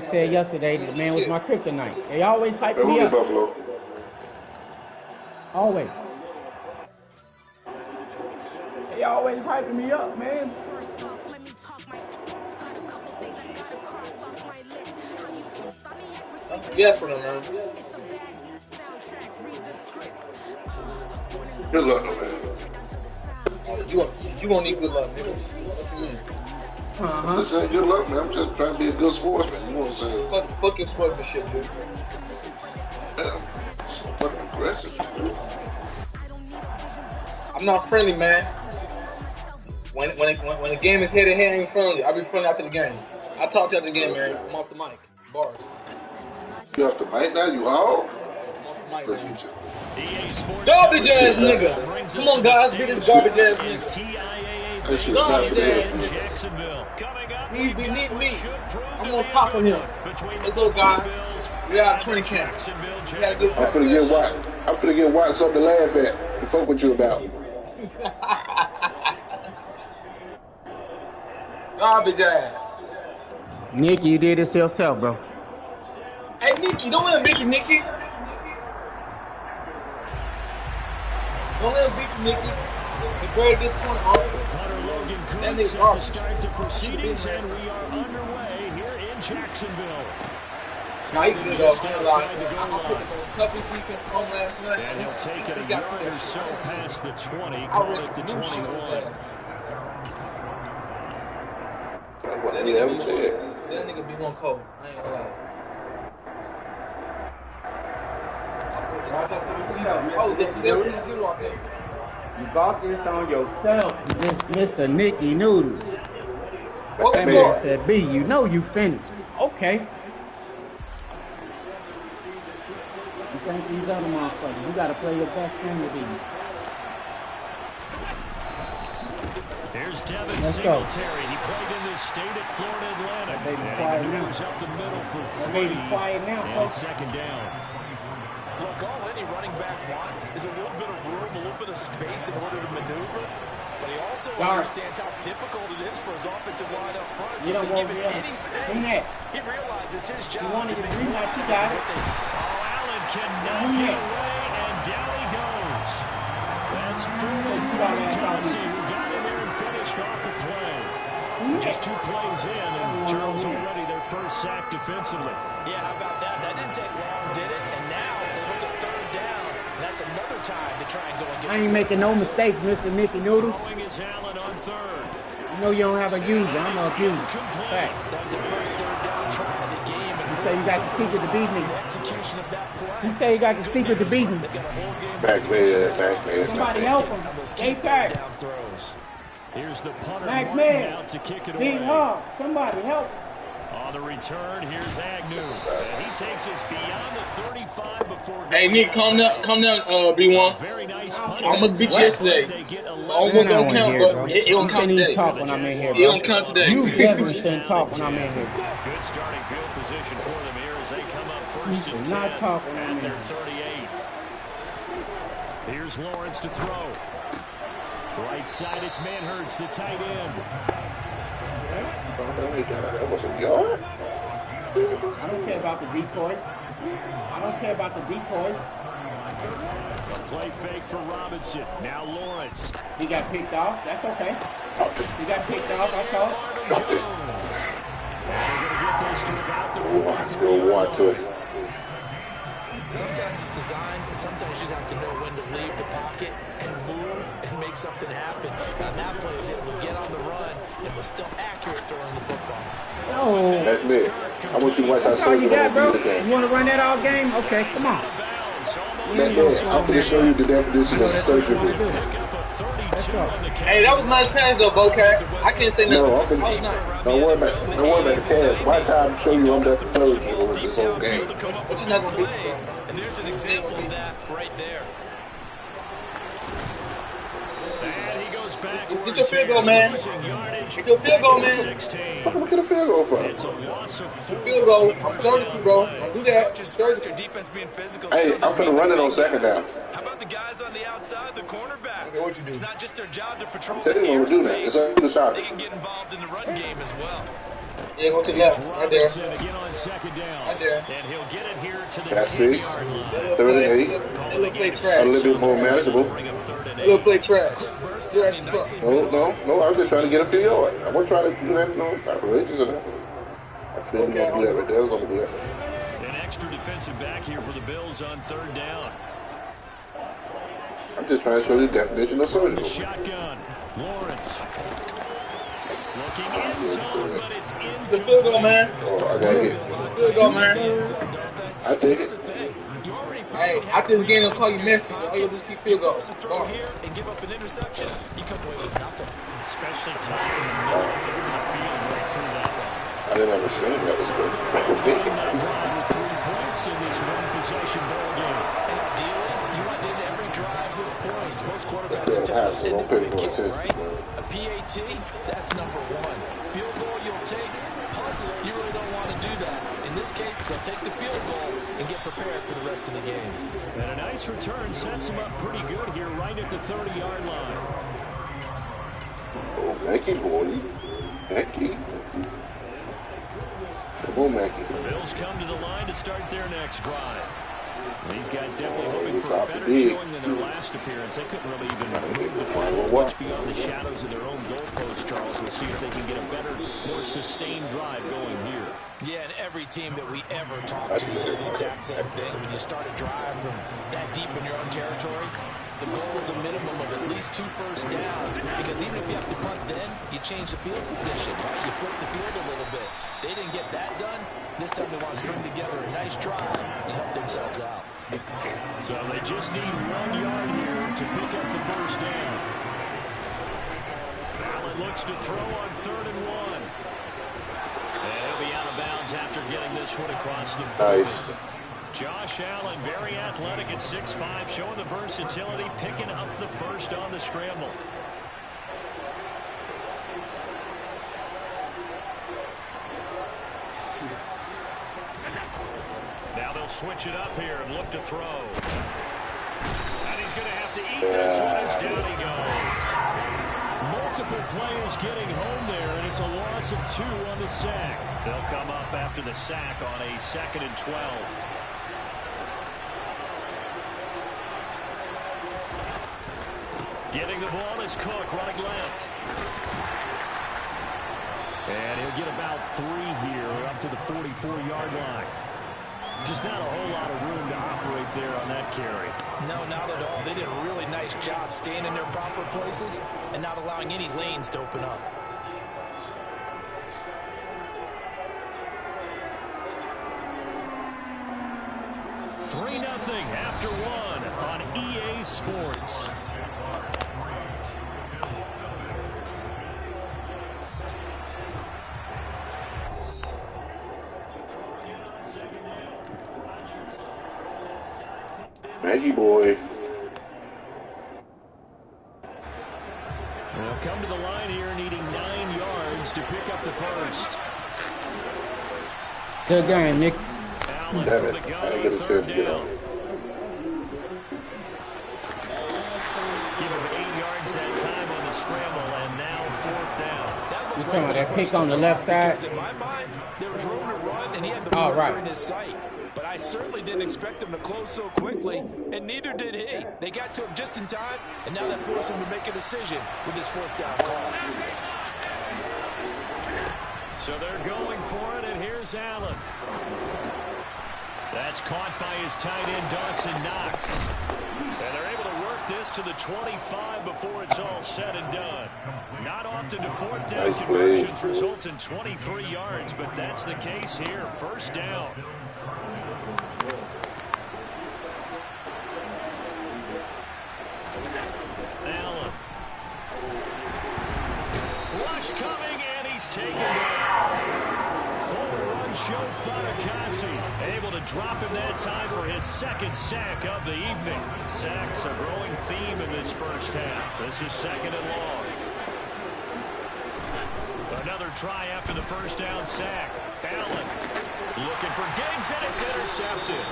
said yesterday, the man was my kryptonite. They always hype Who me beat up. Buffalo? Always. They always hyping me up, man. Yes for them, man. Good luck, though, man. You gonna need good luck, nigga. What you mean? I'm just saying good luck, man. I'm just trying to be a good sportsman. You know what I'm saying? Fuck your sportsmanship, dude. Damn, so fucking aggressive, dude. I'm not friendly, man. When the game is head to head, I ain't friendly. I'll be friendly after the game. I talk to you after the game, man. I'm off the mic. Bars. You off the mic now? You all? I'm off the mic, man. Garbage ass nigga. Come on, guys, get this garbage ass nigga. That shit's not for them. He need me. I'm on top of him. Let's go, guys. We out of training camp. I'm finna get Watt something to laugh at and fuck with you about. Garbage ass. Nicky, you did this yourself, bro. Hey, Nicky, don't let him beat you, Nicky. Don't let him beat you, Nicky. The very good point, that nigga's garbage. Start the proceedings, and we are underway here in Jacksonville. Now he can just outside the goal line. And he'll take it a yard or so past the 20, call it the 21. Like what any ever said. That nigga be one cold. I ain't gonna lie. You bought this on yourself, Mr. Nicky Noodles. What man said, B, you know you finished. Okay. This ain't these other motherfuckers. You gotta play your best friend with these. Here's Devin Let's go. Singletary. He played in this state at Florida Atlantic. Baby And quiet he now. moves up the middle for That 3. baby quiet now, And folks. second down. Look, all any running back wants is a little bit of room, a little bit of space in order to maneuver. But he also understands how difficult it is for his offensive line up front. So if given any space, he realizes his job. You wanted to green light, you got it. Oh, Allen cannot get away, and down he goes. That's Fulton, who got in there and finished off the play. Just 2 plays in, and Charles already their first sack defensively. Yeah, how about that? That didn't take long, did it? And now they look at third down. That's another time to try and go and get. I ain't making no mistakes, Mr. Nicky Noodles. Throwing is Allen on third. You know you don't have a user. I'm a abuser. Fact. That was the first third down try of the game. You say you got the secret to beat me. Execution of that play. You say you got the secret to beat me. Mack Med. Somebody help him. Stay back. Here's the punter Mack Martin out Med. to kick it Big away. hug. Somebody help. On the return, here's Agnew. And he takes us beyond the 35 before. Hey, Nick, calm down, B1. Very nice I almost beat you yesterday. Almost don't count, but it don't count today. Talk when I'm in here, it don't count today. You definitely shouldn't talk when I'm in here. Good starting field position for them here as they come up first and 10 not talk when I'm at their in. 38. Here's Lawrence to throw. Right side, it's Manhurts, the tight end. That was a yard? I don't care about the decoys. I don't care about the decoys. A play fake for Robinson. Now Lawrence. He got picked off. That's okay. He got picked off. I saw it. They're going to get this to about the 40. Go Watt to it. Sometimes it's designed, and sometimes you just have to know when to leave the pocket and move and make something happen. Now that play was able to get on the run and was still accurate throwing the football. No. That's me. I want you to watch how That's all you got, bro. surgical You want to run that all game? Okay, come on. I'm going to show you the definition of surgical. Let's go. Hey, that was a nice pass though, Bocat. I can't say nothing. No, That was nice. don't worry about the pass. Watch how I'm showing you I'm that surgical with this whole game. But you're not gonna beat me. And there's an example of that right there. And he goes backwards. Get your field goal, man. Get your field goal, man. What am I get a field goal for? It's a loss of 4. Field goal. I'm sorry you, bro. Don't do that. Stress your defense being physical. Hey, I'm finna run it on second down. How about the guys on the outside, the cornerbacks? Okay, what you do? It's not just their job to patrol They the didn't want to do that. airspace. It's under the shot. They can get involved in the run game as well. Yeah, go to the left. Right there. Again on second down. Right there. And he'll get it here to the That's 10-yard line. 3rd and 8. That little play trash. A little bit more manageable. That little play trash. No, I was just trying to get a few yards. I wasn't trying to do that, outrageous enough. I feel we're going to do that right there. We're going to do that. An extra defensive back here for the Bills on 3rd down. I'm just trying to show you the definition of surgical. Shotgun. Lawrence. Looking in zone, but it's in. The field goal, man. Oh, I got hit. Field goal, man. I take it. Hey, after this game, they'll call you Messi. All you do is keep field goals. And give up an interception. You come away with nothing. Especially tough in the middle third of the field right through that one. I didn't understand that was good. 3 points in this one-possession ball game. And ideally, you want to end every drive with points. Most quarterbacks Yeah, are telling us so don't pay no attention, right? man. A PAT, that's number 1. Field goal, you'll take. Punts, you really don't want to do that. In this case, they'll take the field goal and get prepared for the rest of the game. And a nice return sets him up pretty good here right at the 30-yard line. Oh, Mackey boy. Mackey. Come on, Mackey. The Bills come to the line to start their next drive. These guys definitely hoping for a better dig. showing than their last appearance. They couldn't really even move the field much beyond the shadows of their own goalpost, Charles. We'll see if they can get a better, more sustained drive going here. Yeah, and every team that we ever talk to says the exact same thing. When you start a drive from that deep in your own territory, the goal is a minimum of at least 2 first downs. Because even if you have to punt then, you change the field position, right? You flip the field a little bit. They didn't get that done. This time they want to string together a nice drive and help themselves out. So they just need 1 yard here to pick up the first down. Allen looks to throw on 3rd and 1. And he'll be out of bounds after getting this one across the field. Nice. Josh Allen, very athletic at 6'5", showing the versatility, picking up the first on the scramble. Now they'll switch it up here and look to throw. And he's going to have to eat this one as down he goes. Multiple players getting home there, and it's a loss of 2 on the sack. They'll come up after the sack on a 2nd and 12. Getting the ball is Cook running left. And he'll get about 3 here up to the 44-yard line. Just not a whole lot of room to operate there on that carry. No, not at all. They did a really nice job staying in their proper places and not allowing any lanes to open up. $3-0 after 1 on EA Sports. Maggie boy. They'll come to the line here needing 9 yards to pick up the first. Good game, Nick. Allen Damn from it. the I gun didn't on get a 3rd chance to get down. on. Give him 8 yards that time on the scramble, and now 4th down. You talking about that pick on the left side? In my mind, there was room to run, and he had the right. in his sight. But I certainly didn't expect him to close so quickly, and neither did he. They got to him just in time, and now that forced him to make a decision with his 4th down call. So they're going for it, and here's Allen. That's caught by his tight end, Dawson Knox. And they're able to work this to the 25 before it's all said and done. Not often do 4th down Nice conversions play. result in 23 yards, but that's the case here. 1st down. Allen. Rush coming, and he's taken down. Forward run show Fatukasi. Able to drop him that time for his 2nd sack of the evening. Sacks a growing theme in this first half. This is 2nd and long. Another try after the 1st down sack. Allen looking for Diggs, and it's intercepted.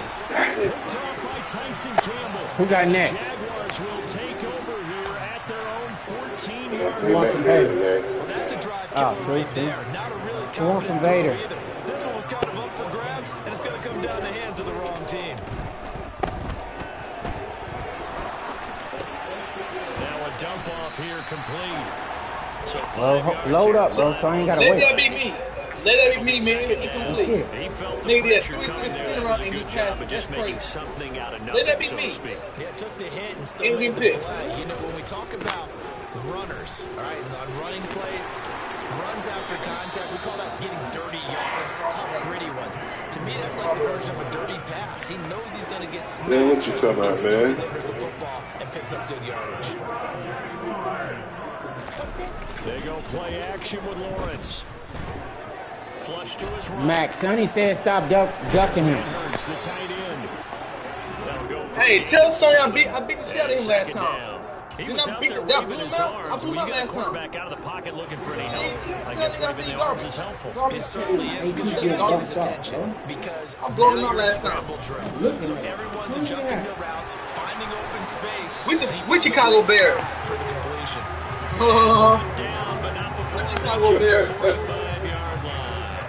Picked off by Tyson Campbell. Who got next? Jaguars will take over here at their own 14-yard Hey, line. Mack Med, Well, that's a drive killer right there. Not a really confident Vader. either. This one was kind of up for grabs, and it's going to come down the hands of the wrong team. Now a dump off here complete. So Load up, bro, so I ain't got to Let wait. that be me. Let that be me, man. Incomplete. He felt the Nigga, pressure that's coming 3-6 there. It around was a and good just job passed. of just That's making crazy. something out of Let nothing, that be so me. to speak. Yeah, took the hit and still And made the pick. play. You know, when we talk about runners, all right, on running plays, runs after contact, we call that getting dirty yards, tough, gritty ones. To me, that's like the version of a dirty pass. He knows he's going to get smacked. Man, what you talking about, He still man? delivers the football and picks up good yardage. They go play action with Lawrence. Flush to his right. Mac, Sonny said stop ducking him. Hurts the tight end. They'll go for Hey, it. tell Sonny I beat the shit out of him last Second time. down. He Didn't was I out beat there the guy waving blew his him out? I arms. blew When him you out got a last time. quarterback out of the pocket looking for any help, I I guess waving the arms is helpful. It certainly is because you got to get his attention because I'm blowing him now out you're in last time. scramble drill. So everyone's adjusting their routes, finding open space. With Chicago Bears. For the completion. Down, but not before With Chicago Bears. 5-yard line.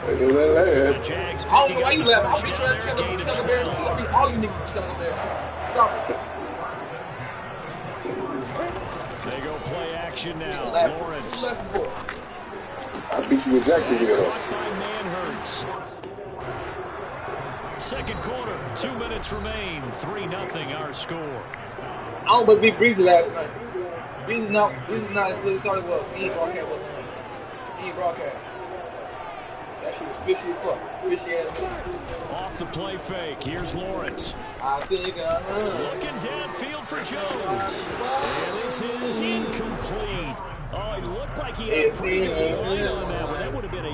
Look at that. Jags I don't know picking why up you the laugh. I'll first be down trying to there, check gain the of Chicago Bears too. 12. I'll be all you niggas Chicago Bears. Stop it. They go play action now. Laughing. Lawrence. You laughing for? I beat you with Jacksonville, though. Caught by Manhurts. Second quarter, 2 minutes remain. 3-0 our score. I don't believe Breezy last night. Breezy's not as good as I thought it was. He ain't broadcast wasn't it? He ain't broadcast. That shit was fishy as fuck. Fishy ass nigga. Off the play fake. Here's Lawrence. I think Looking downfield for Jones. And this is incomplete. Oh, it looked like he had a pretty good line on that one. That would have been a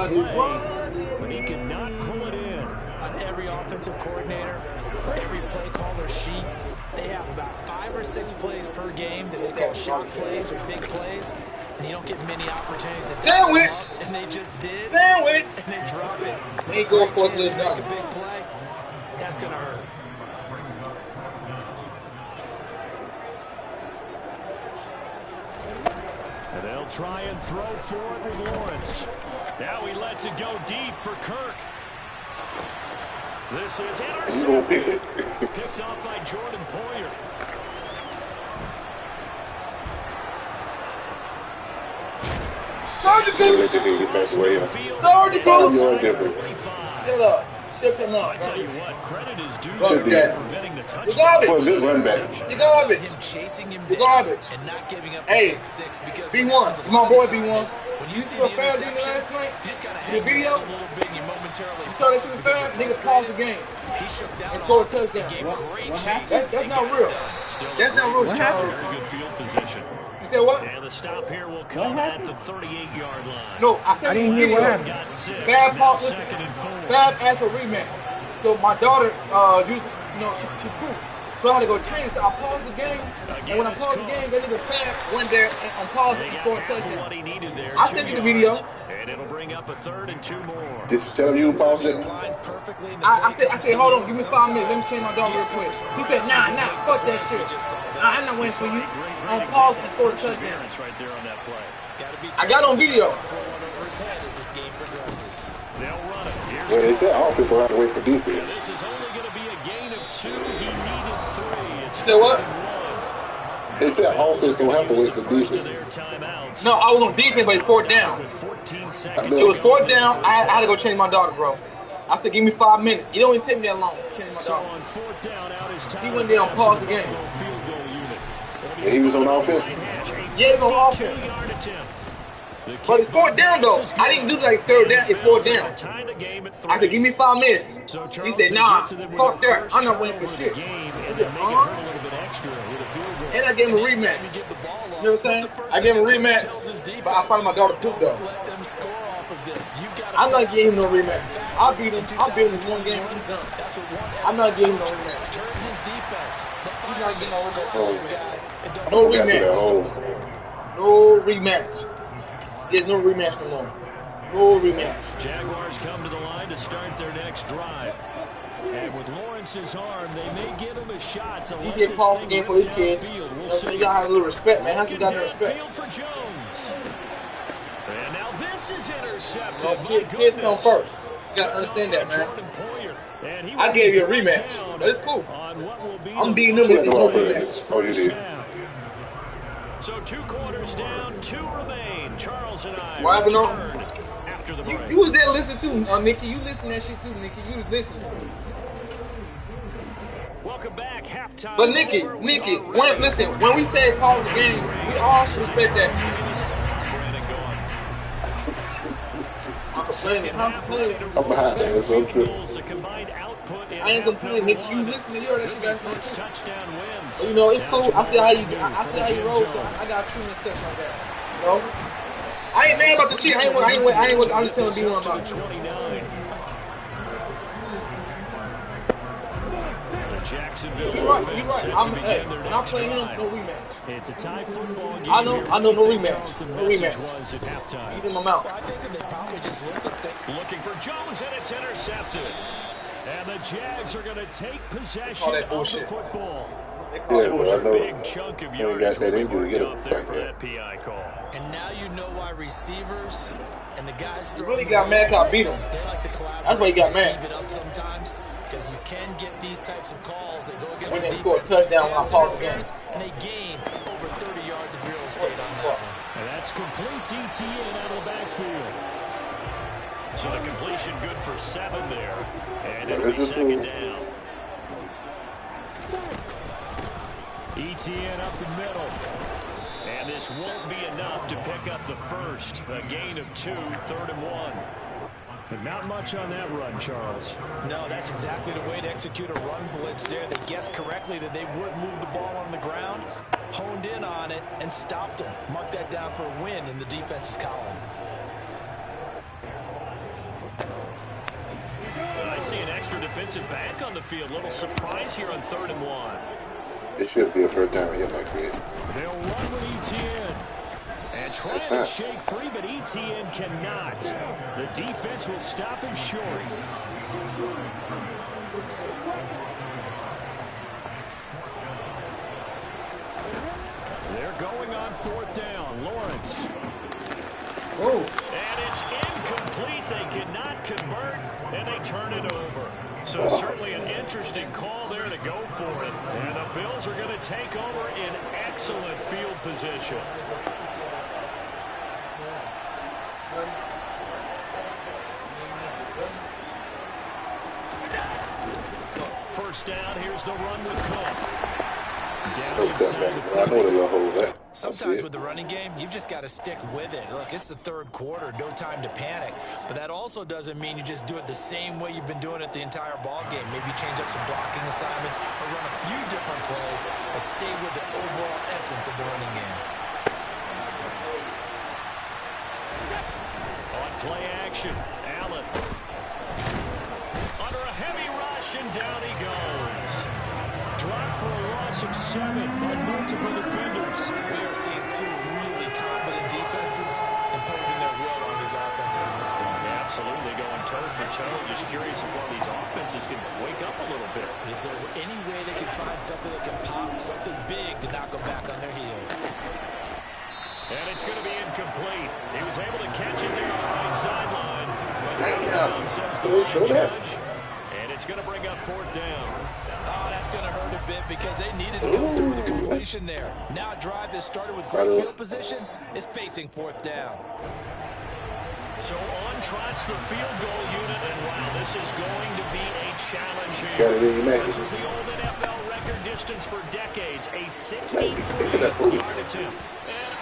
big play, but he could not pull it in. On every offensive coordinator, every play caller sheet, they have about 5 or 6 plays per game that they call shot plays or big plays, and you don't get many opportunities to Sandwich. them up, and they just did, Sandwich. and they drop it. They go for Chance the to make a done. big play, that's going to hurt. And they'll try and throw for it with Lawrence. Now he lets it go deep for Kirk. This is intercepted. Picked off by Jordan Poyer. Surgical. Let you get back away. Surgical. You're different. Shut up. Shut your I mouth. tell you what, credit is due Garbage. for preventing the You touchdown. garbage. Well, good run back. You garbage. Him chasing him You down garbage. and not giving up Hey, a pick six because B1. what happens a My lot boy of the time B1. is when you You see saw the Farrell interception, last night? you just gotta The hang your video? head a little bit and you momentarily You started pause shooting because fast, you're nigga paused the frustrated. game. He shut down And scored a on it touchdown. and gave great What chase. That's and not got real. it done. Still a That's not great real, return, Charles. very good field position. You said what? And the stop here will come at the 38-yard line. No, I said I didn't hear video. what happened. Got 6. Bad Now pause. second and 4. Bad asked for rematch. So my daughter used, she pooped. So I had to go change. So I paused the game. And when I paused the game, that nigga Fab went there and unpaused They and got scored a half of touchdown. what he needed there. I 2 sent you the video. yards, and it'll bring up a 3rd and 2 more. Did you tell him you paused it? Line perfectly and the I play said, comes hold on, to give me you. 5 minutes. Let me change my daughter real quick. He said, nah, fuck that shit. I'm not waiting for you. I'm paused and scored a touchdown. Perseverance right there on that play. Gotta be I got on video. throw one over his head as this game progresses. They'll run it. Here's Well, they said offense will have to wait for defense. This is only going to be a gain of 2. He needed 3. It's Said what? 1. They said offense don't have to wait for First of defense. their timeouts. No, I was on defense, but it's fourth down. With 14 seconds. It was fourth down. I had to go change my daughter, bro. I said, give me 5 minutes. It don't even take me that long to change my So daughter. on 4th down, out is time. He went there and paused the game. Field goal unit. And he was on offense. Yeah, he's on offense. 2-yard attempt. But it's fourth down, though. I didn't do like third down. It's fourth down. Tie the game at 3. I said, give me 5 minutes. So He Charles, said, they nah, get to them with fuck their that. first I'm not waiting for turnover of shit. the game, I and said, they make it hurt a little bit extra with a field goal. And I gave him a rematch. You give the ball up. You know what I'm saying? I gave him a rematch, but I found my daughter pooped, though. Let them score off of this. You gotta I'm not giving him no rematch. I'll beat him. I'll beat him in 1 game. He's done. That's what one I'm not giving him no rematch. turn his defense. He's not getting no rematch. Oh, Guys, and don't No got to that rematch. hole. No rematch. There's no rematch no more. No rematch. Jaguars come to the line to start their next drive. And with Lawrence's arm, they may give him a shot to He let did this pause the thing game for rip his kid. downfield. We'll So see. you gotta have a little respect, man. Have some Looking goddamn respect. downfield for Jones. And now this This is intercepted. No, kids come first. You gotta understand that, man. I gave you a rematch, but it's cool. I'm beating them with no rematch. Oh, you did. So 2 quarters down, 2 remain. Charles and I What happened return after the break. You was there to listen too, Nikki. You listen to that shit too, Nikki. You was listening. Welcome back, halftime. But Nikki, listen, when we say pause the game, we all respect that. I'm complaining. I'm behind you. That's so true. I ain't complaining, Nikki. You listen to your that shit. That's but you know, it's cool. I see how you roll. So I got treatment steps like that. You know? I ain't mad about the shit. I just telling B1 about it. Jacksonville. You're right. When I'm playing him, no rematch. It's a tie football game. I know, no rematch. No rematch. Eat him out. Looking for Jones, and it's intercepted. And the Jags are going to take possession of the football. Yeah, but I know big chunk of you ain't got that injury to get it there like for that. that PI call. And now you know why receivers and the guys He really got mad because I beat him. they like to collaborate. That's why he got mad. It up sometimes because you can get these types of calls that go against When the they score a defense, touchdown when I pause the game. and they gain over 30 yards of real estate on that one. And that's complete ETN out of the backfield. So the completion good for 7 there. And it'll be second down. ETN up the middle. And this won't be enough to pick up the first. A gain of 2, 3rd and 1. But not much on that run, Charles. No, that's exactly the way to execute a run blitz there. They guessed correctly that they would move the ball on the ground, honed in on it, and stopped them. Mark that down for a win in the defense's column. I see an extra defensive back on the field. Little surprise here on 3rd and 1. It should be a first down here, Mack Med. They'll run with ETN. And trying to shake free, but ETN cannot. The defense will stop him short. They're going on 4th down. Lawrence. Oh. And it's incomplete. They cannot convert, and they turn it over. So certainly an interesting call there to go for it. And the Bills are going to take over in excellent field position. First down, here's the run with Cook. Down inside the 30. I know the little hole there. Sometimes with the running game, you've just got to stick with it. Look, it's the 3rd quarter, no time to panic. But that also doesn't mean you just do it the same way you've been doing it the entire ball game. Maybe change up some blocking assignments or run a few different plays, but stay with the overall essence of the running game. On play action, Allen. Under a heavy rush, and down he goes. Dropped for a loss of 7 by multiple defenders. We are seeing 2 really confident defenses imposing their will on these offenses in this game. Yeah, absolutely, going toe for toe. Just curious if one of these offenses can wake up a little bit. Is there any way they can find something that can pop, something big to knock them back on their heels? And it's going to be incomplete. He was able to catch it there on the right sideline. Says the line judge. And it's going to bring up 4th down. Oh, that's going to hurt a bit because they needed to come through with a completion there. Now a drive that started with great field position is facing 4th down. So on trots the field goal unit, and wow, this is going to be a challenge here. This is the old NFL record distance for decades, a 63-yard attempt. And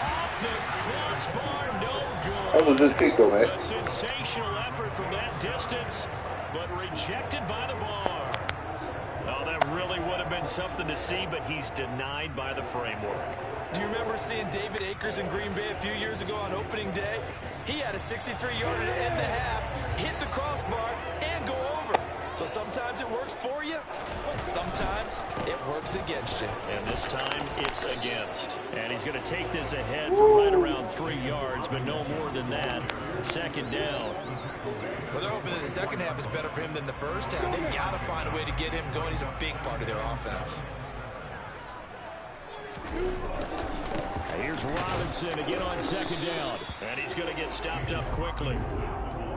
off the crossbar, no good. That was a good kick, though, man. A sensational effort from that distance, but rejected by the bar. Oh, that really would have been something to see, but he's denied by the framework. Do you remember seeing David Akers in Green Bay a few years ago on opening day? He had a 63-yarder to end the half, hit the crossbar, and go over. So sometimes it works for you, but sometimes it works against you. And this time it's against. And he's going to take this ahead for right around 3 yards, but no more than that. 2nd down. Well, they're hoping that the second half is better for him than the first half. They've got to find a way to get him going. He's a big part of their offense. Here's Robinson again on second down. And he's going to get stopped up quickly.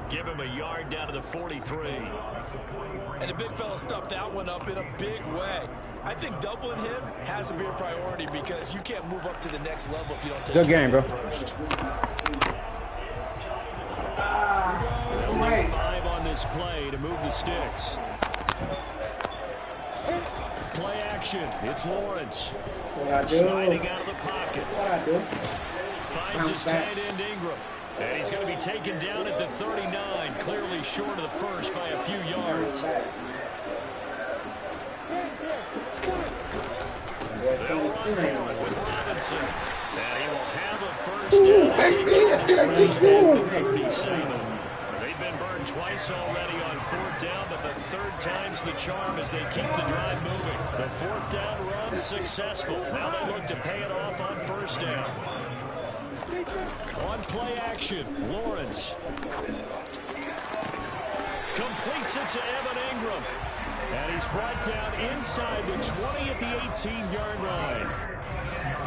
Give him a yard down to the 43. And the big fella stuffed that one up in a big way. I think doubling him has to be a priority because you can't move up to the next level if you don't take Good game, bro. First. They'll need 5 on this play to move the sticks. Play action. It's Lawrence. Sliding out of the pocket. Finds his tight end Ingram. And he's going to be taken down at the 39, clearly short of the first by a few yards. They'll run for it with Robinson. And he will have a first down as he gets the 37. They've been burned twice already on fourth down, but the third time's the charm as they keep the drive moving. The fourth down run successful. Now they look to pay it off on first down. On play action, Lawrence completes it to Evan Ingram. And he's brought down inside the 20 at the 18-yard line.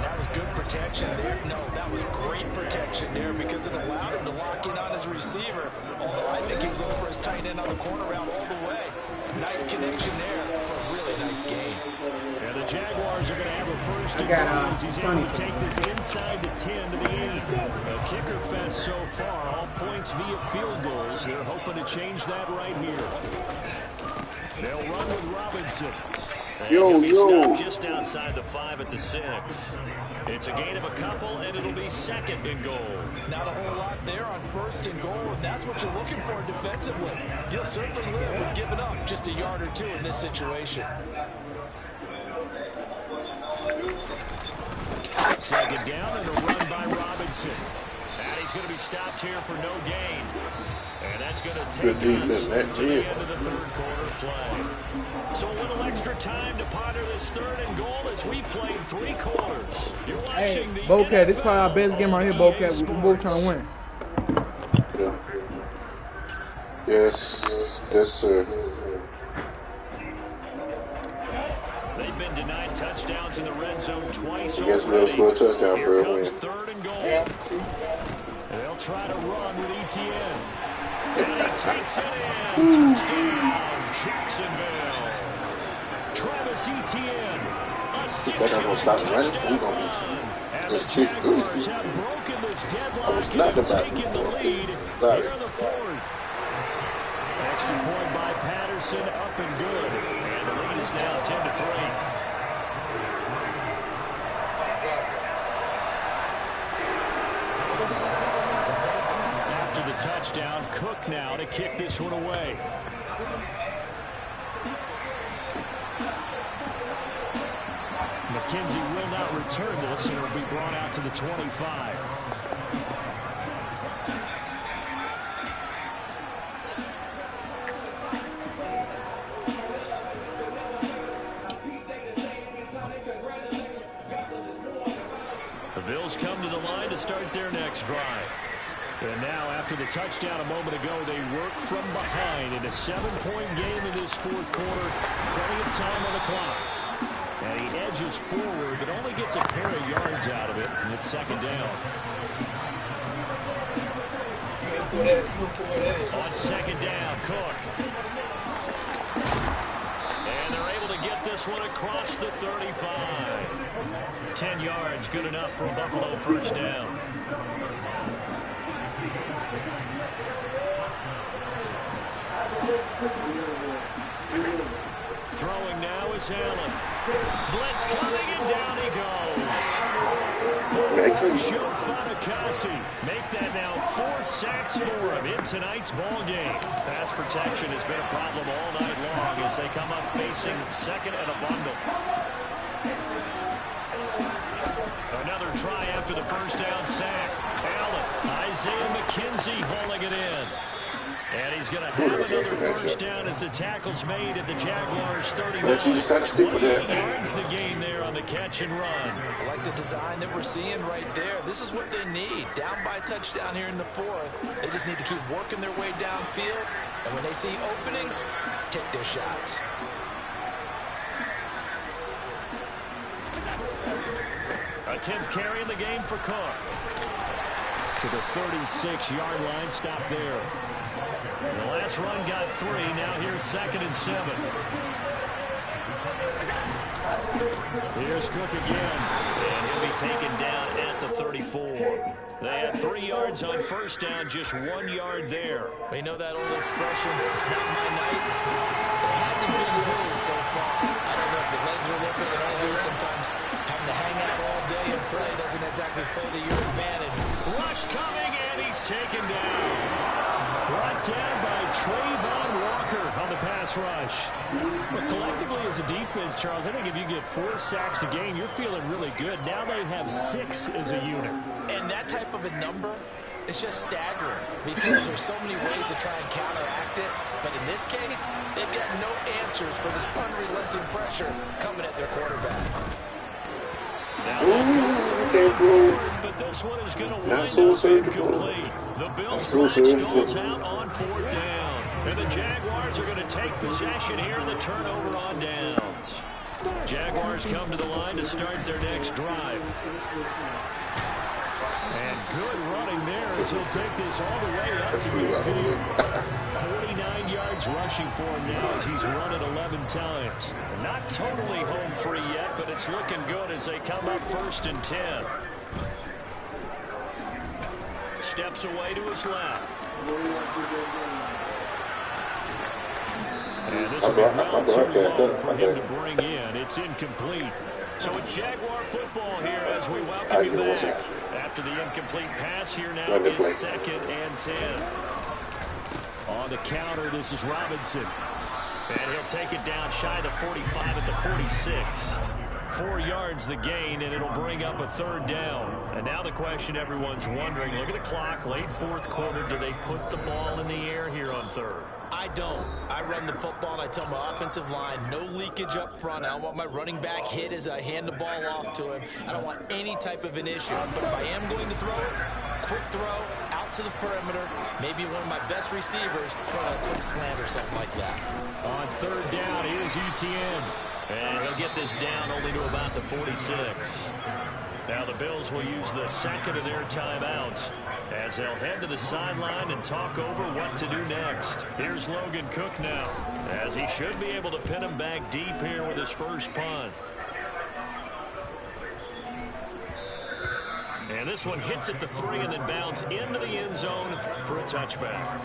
That was good protection there. No, that was great protection there because it allowed him to lock in on his receiver. Although I think he was over his tight end on the corner route all the way. Nice connection there for a really nice game. And the Jaguars are going to have a first and goal as he's able to take this inside the 10 to the 8. A kicker fest so far, all points via field goals. They're hoping to change that right here. They'll run with Robinson. He'll be stopped just outside the 5 at the 6. It's a gain of a couple, and it'll be second and goal. Not a whole lot there on first and goal, and that's what you're looking for defensively. You'll certainly live with giving up just a yard or two in this situation. Second down and a run by Robinson. And he's going to be stopped here for no gain. And that's going to take us to the end of the third quarter play. So a little extra time to ponder this third and goal as we played 3 quarters. You're watching the Bocat, this is probably our best game right here, Bocat. We're both trying to win. Yeah. Yes, sir. They've been denied touchdowns in the red zone twice already. Yes, we'll score a touchdown for a win. Third and goal. Yeah. They'll try to run with Etienne. And he takes it in. Touchdown, Jacksonville. Travis Etienne. They're not going to stop running. We're going to beat you. It's 6-3. I was not about to taking the lead here in the fourth. Extra point by Patterson, up and good. And the lead is now 10-3. Touchdown, Cook now to kick this one away. McKenzie will not return this, and it'll be brought out to the 25. The Bills come to the line to start their next drive. And now, after the touchdown a moment ago, they work from behind in a 7-point game in this fourth quarter. Plenty of time on the clock. And he edges forward, but only gets a pair of yards out of it, and it's second down. On second down, Cook. And they're able to get this one across the 35. 10 yards, good enough for a Buffalo first down. Throwing now is Allen. Blitz coming, and down he goes. Joe Fatukasi make that now 4 sacks for him in tonight's ball game. Pass protection has been a problem all night long as they come up facing second and a bundle. Another try after the first down sack. Allen, Isaiah McKenzie hauling it in. And he's going to have another first down as the tackle's made at the Jaguars 39. 28 yards the gain there on the catch and run. I like the design that we're seeing right there. This is what they need. Down by a touchdown here in the fourth. They just need to keep working their way downfield. And when they see openings, take their shots. A 10th carry in the game for Cook. To the 36-yard line, stop there. The last run got 3. Now here's 2nd and 7. Here's Cook again. And he'll be taken down at the 34. They had 3 yards on first down, just 1 yard there. We know that old expression, it's not my night. It hasn't been his so far. I don't know if the legs are a little bit heavy. Sometimes having to hang out all day and play doesn't exactly play to your advantage. Rush coming, and he's taken down. Brought down by Trayvon Walker on the pass rush. But collectively as a defense, Charles, I think if you get 4 sacks a game, you're feeling really good. Now they have 6 as a unit. And that type of a number is just staggering because there's so many ways to try and counteract it. But in this case, they've got no answers for this unrelenting pressure coming at their quarterback. But this one is going to wind up incomplete. The Bills stalls out on 4th down. And the Jaguars are going to take possession here in the turnover on downs. Jaguars come to the line to start their next drive. And good running there as he'll take this all the way up to midfield. 49 yards rushing for him now as he's run it 11 times. Not totally home free yet, but it's looking good as they come up 1st and 10. Steps away to his left. And this will be well too low for him to bring in. It's incomplete. So it's Jaguar football here as we welcome you back. After the incomplete pass here now is 2nd and 10. On the counter, this is Robinson. And he'll take it down shy of the 45 at the 46. 4 yards the gain, and it'll bring up a 3rd down. And now the question everyone's wondering, look at the clock, late 4th quarter, do they put the ball in the air here on 3rd? I don't. I run the football and I tell my offensive line, no leakage up front. I don't want my running back hit as I hand the ball off to him. I don't want any type of an issue. But if I am going to throw it, quick throw, out to the perimeter, maybe one of my best receivers, put a quick slant or something like that. On 3rd down, here's Etienne. And he'll get this down only to about the 46. Now the Bills will use the 2nd of their timeouts as they'll head to the sideline and talk over what to do next. Here's Logan Cook now, as he should be able to pin him back deep here with his first punt. And this one hits at the 3 and then bounds into the end zone for a touchback.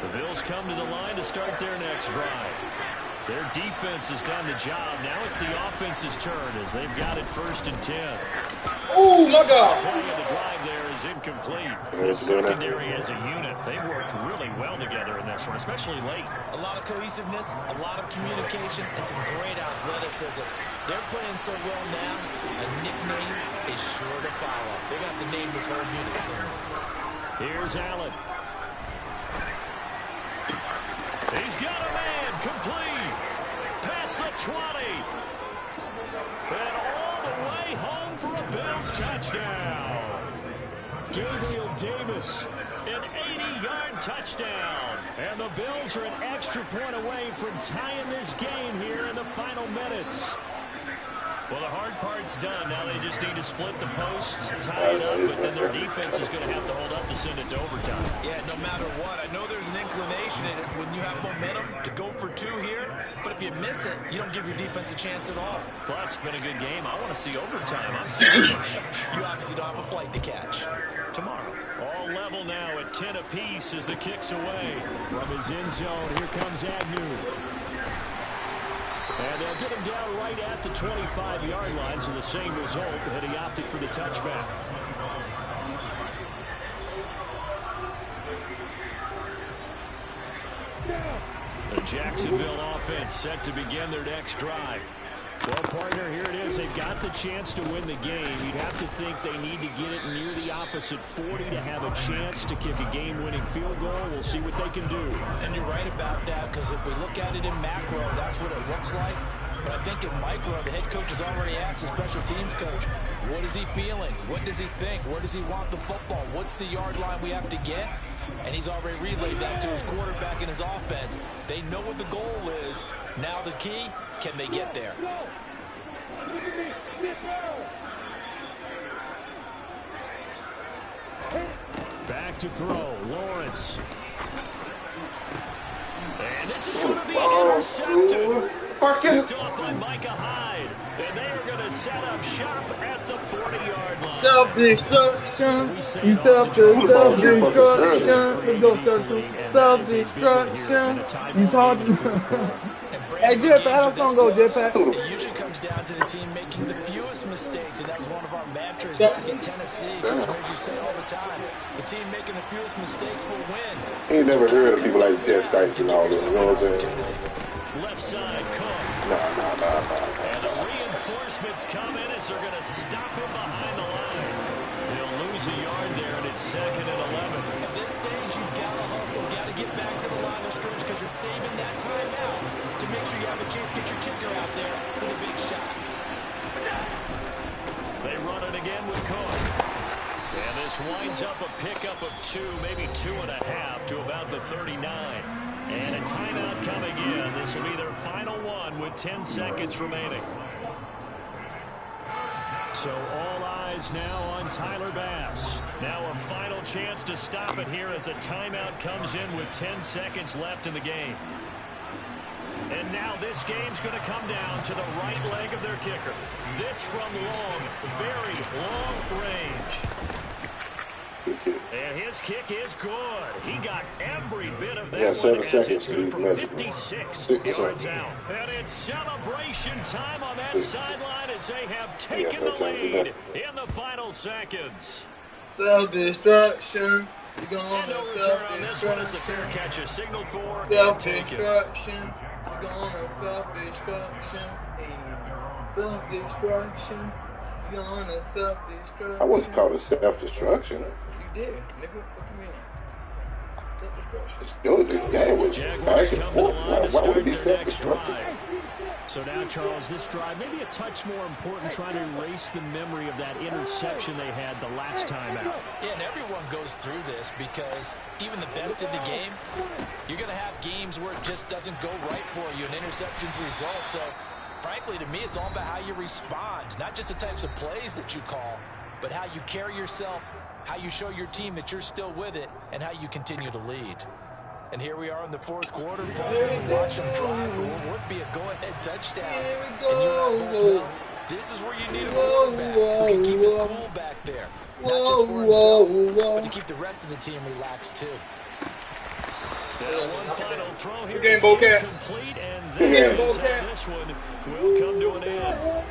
The Bills come to the line to start their next drive. Their defense has done the job. Now it's the offense's turn as they've got it 1st and 10. Oh, my God. First play of the drive there is incomplete. The secondary as a unit, they've worked really well together in this one, especially late. A lot of cohesiveness, a lot of communication, and some great athleticism. They're playing so well now, a nickname is sure to follow. They're going to have to name this whole unit soon. Here's Allen. He's got a man, complete, past the 20, and all the way home for a Bills touchdown. Gabriel Davis, an 80-yard touchdown, and the Bills are an extra point away from tying this game here in the final minutes. Well, the hard part's done. Now they just need to split the post, tie it up, but then their defense is going to have to hold up to send it to overtime. Yeah, no matter what. I know there's an inclination in it when you have momentum to go for 2 here, but if you miss it, you don't give your defense a chance at all. Plus, it's been a good game. I want to see overtime. I'm serious. You obviously don't have a flight to catch. Tomorrow. All level now at 10 apiece as the kick's away. From his end zone, here comes Agnew. And they'll get him down right at the 25-yard line, so the same result, and he opted for the touchback. The Jacksonville offense set to begin their next drive. Well, partner, here it is. They've got the chance to win the game. You'd have to think they need to get it near the opposite 40 to have a chance to kick a game-winning field goal. We'll see what they can do. And you're right about that, because if we look at it in macro, that's what it looks like. But I think in micro, the head coach has already asked the special teams coach, what is he feeling? What does he think? Where does he want the football? What's the yard line we have to get? And he's already relayed that to his quarterback and his offense. They know what the goal is. Now the key, can they get there? Back to throw, Lawrence. And this is going to be intercepted. Picked off by Micah Hyde. And they are going to set up shop at the 40-yard line. Self-destruction. Self-destruction. Let's go, circle. Self-destruction. It's hard to... Hey, Jetpack, how that song go, Jetpack? It usually comes down to the team making the fewest mistakes, and that was one of our mantras back in Tennessee. Coach Major say all the time, the team making the fewest mistakes will win. I ain't never heard of people like Jess Dice and all this, you know what I'm saying? Left side, Cook. Nah. And the reinforcements come in as they're going to stop him behind the line. He'll lose a yard there, and it's 2nd and 11. At this stage, you've got to hustle, got to get back to the line of scrimmage because you're saving that timeout to make sure you have a chance to get your kicker out there for the big shot. They run it again with Cook. And this winds up a pickup of 2, maybe 2.5 to about the 39. And a timeout coming in. This will be their final one with 10 seconds remaining. So all eyes now on Tyler Bass. Now a final chance to stop it here as a timeout comes in with 10 seconds left in the game. And now this game's going to come down to the right leg of their kicker. This from long, very long range. And his kick is good. He got every bit of that. Yeah, 7 seconds It's good from magical. 56 yards out. And it's celebration time on that sideline as they have taken the lead in the final seconds. Self-destruction. And no return on this one as the fair catch is signaled for. Self-destruction. We're going to self-destruction. Self-destruction. We're going to self-destruction. I wouldn't call it self-destruction. You did, nigga. Fuck me. This game was back and forth. Why would it be self-destructive? So now, Charles, this drive maybe a touch more important, trying to erase the memory of that interception they had the last time out. Yeah, and everyone goes through this because even the best in the game, you're going to have games where it just doesn't go right for you, an interception's result. So, frankly, to me, it's all about how you respond, not just the types of plays that you call, but how you carry yourself, how you show your team that you're still with it, and how you continue to lead. And here we are in the fourth quarter. Watch them drive for what would be a go-ahead touchdown. And you and I both know this is where you need a quarterback who can keep his cool back there. Not just for himself, but to keep the rest of the team relaxed too. One final throw here game, is Bowcat. incomplete, and this one will come to an end.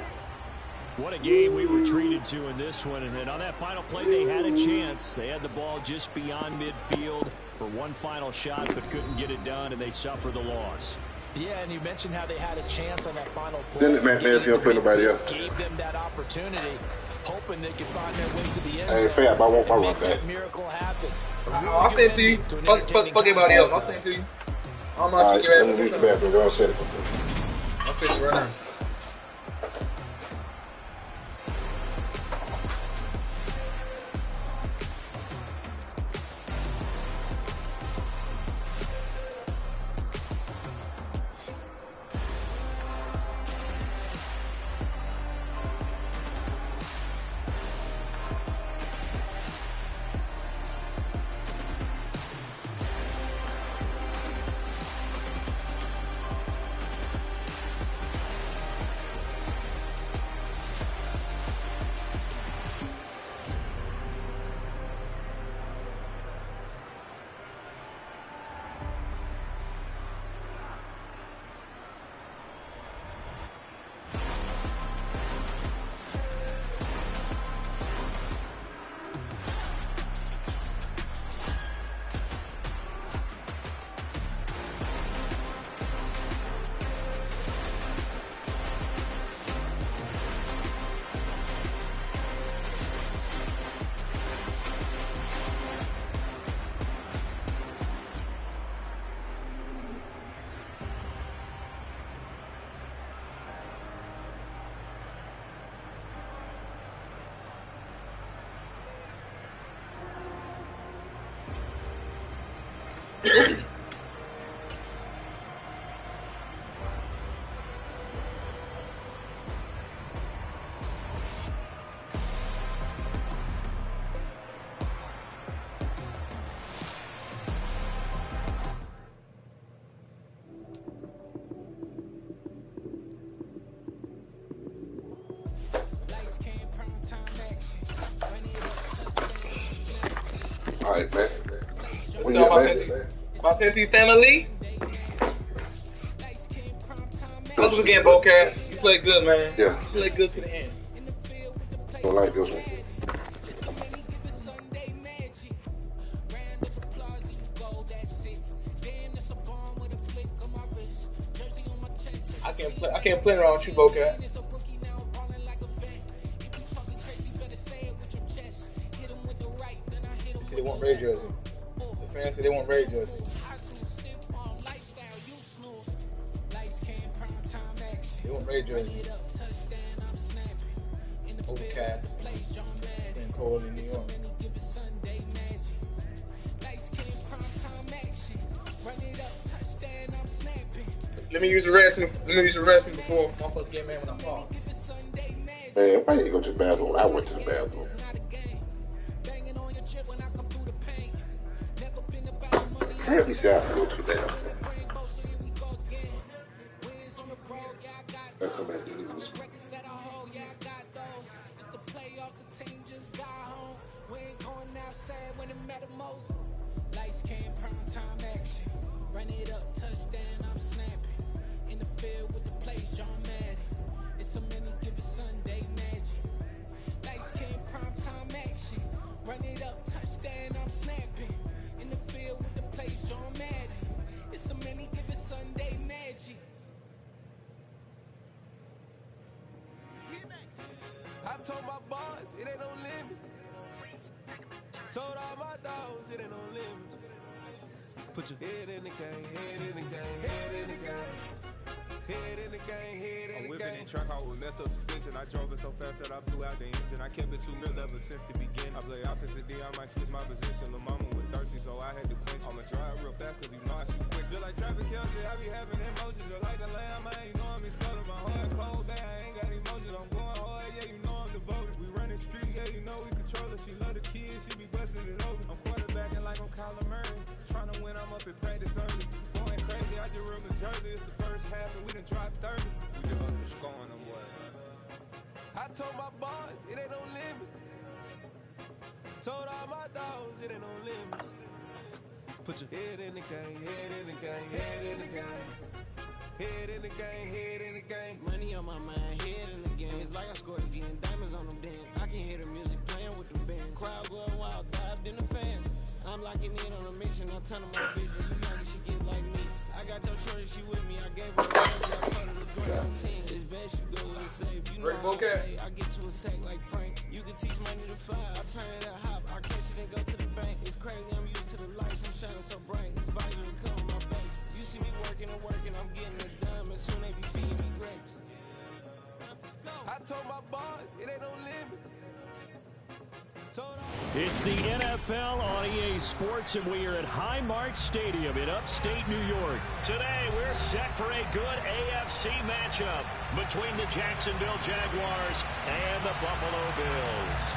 What a game we were treated to in this one. And then on that final play, they had a chance. They had the ball just beyond midfield for one final shot, but couldn't get it done, and they suffer the loss. Yeah, and you mentioned how they had a chance on that final play. Didn't Mack Med feel play nobody else? Gave them that opportunity, hoping they could find their way to the end Hey, zone. Fab, I want my run back. That miracle happen. I'll send it to you. Fuck everybody else. I'll send it to you. I'm not Alright, kicking I'm gonna use the bathroom. Go and set it. I'll fix it right now. All right, man. What's up, about Santee family? How's it again, Bocat? You played good, man. Yeah. You played good to the end. Don't like this one. I can't play around with you, Bocat. They want Ray jersey. The fans say they want Ray jersey. They want Ray jersey. Overcast. It's cold in New York. Let me use the restroom before my first game, man, when I fall. Man, why you go to the bathroom? I went to the bathroom. Apparently, I have to go to the bathroom. I'll come back to this. Lights came prime time action. Run it up, touchdown, I'm snapping. In the field with the plays, John Madden. It's a many given Sunday magic. Lights came prime time action. Run it up, touchdown, I'm snapping. In the field with the plays, John Madden. It's a many given Sunday magic. I told my boys it ain't no limit. Told all my dogs it ain't no limit. Put your head in the game, head in the game, head in the game. Head in the game, head in the game. I'm whipping in track, I was messed up suspension. I drove it so fast that I blew out the engine. I kept it 2 mil ever since the beginning. I play offensive D, I might switch my position. Lil' mama was thirsty, so I had to quench. I'ma drive real fast, cause you know I shoot quick. Just like traffic Kelsey, I be having emotions. Just like a lamb, I ain't know I'm exploding. My heart cold, bad, I ain't got emotions. I'm going hard, yeah, you know I'm devoted. We running streets, yeah, you know we control it. She love the kids, she be busting it open. I'm quarterbacking like I'm Kyler Murray. Trying to win, I'm up in practice early. Going crazy, I just real the jersey. It's the first half and we done dropped 30. We just up and scoring them what? I told my boys it ain't no limits. Told all my dogs it ain't no limits. Put your head in the game, head in the game, head in the game. Head in the game, head in the game. Money on my mind, head in the game. It's like I scored again, diamonds on them dance. I can hear the music playing with them bands. Crowd going wild, dived in the fans. I'm locking in on a mission, I'm turning my vision. You young and she get like me. I got your shorty, she with me. I gave her a baby, I told her to join my team. It's best you go with a safe. You know how I play. I get to a sack like Frank. You can teach money to fly. I turn it a hop. I catch it and go to the bank. It's crazy, I'm used to the lights. I'm shining so bright. This visor will come on my face. You see me working and working. I'm getting it done. And soon they be feeding me grapes. I told my boys it ain't no limits. It's the NFL on EA Sports, and we are at Highmark Stadium in upstate New York. Today, we're set for a good AFC matchup between the Jacksonville Jaguars and the Buffalo Bills.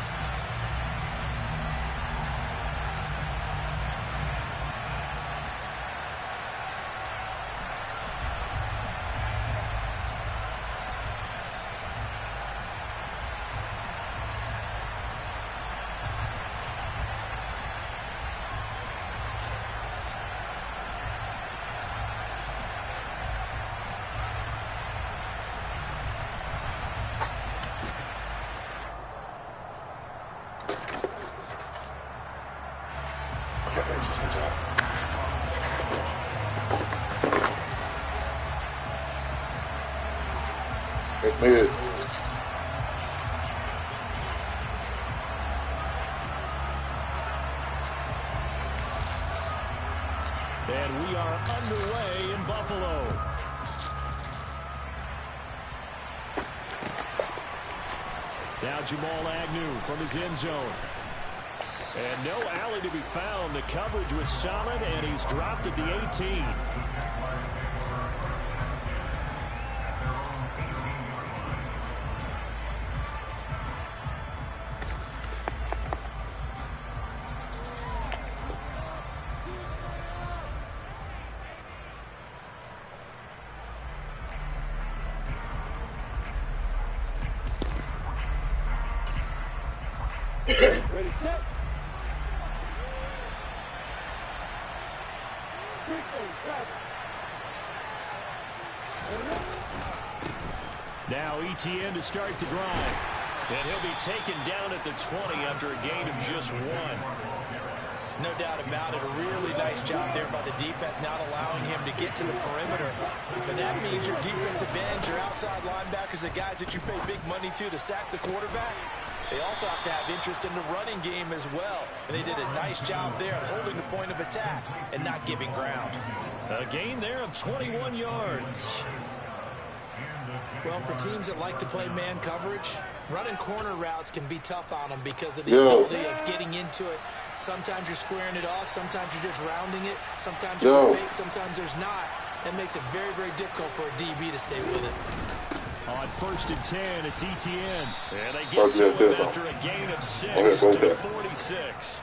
Mack Med. And we are underway in Buffalo. Now Jamal Agnew from his end zone. And no alley to be found. The coverage was solid, and he's dropped at the 18. Ready, step. Now ETN to start the drive. And he'll be taken down at the 20 after a gain of just 1. No doubt about it. A really nice job there by the defense, not allowing him to get to the perimeter. But that means your defensive ends, your outside linebackers, the guys that you pay big money to sack the quarterback, they also have to have interest in the running game as well. And they did a nice job there of holding the point of attack and not giving ground. A gain there of 21 yards. Well, for teams that like to play man coverage, running corner routes can be tough on them because of the ability of getting into it. Sometimes you're squaring it off. Sometimes you're just rounding it. Sometimes there's a fake. Sometimes there's not. That makes it very, very difficult for a DB to stay with it. On 1st and 10, it's ETN. And they get to him after a gain of 6 to the 46.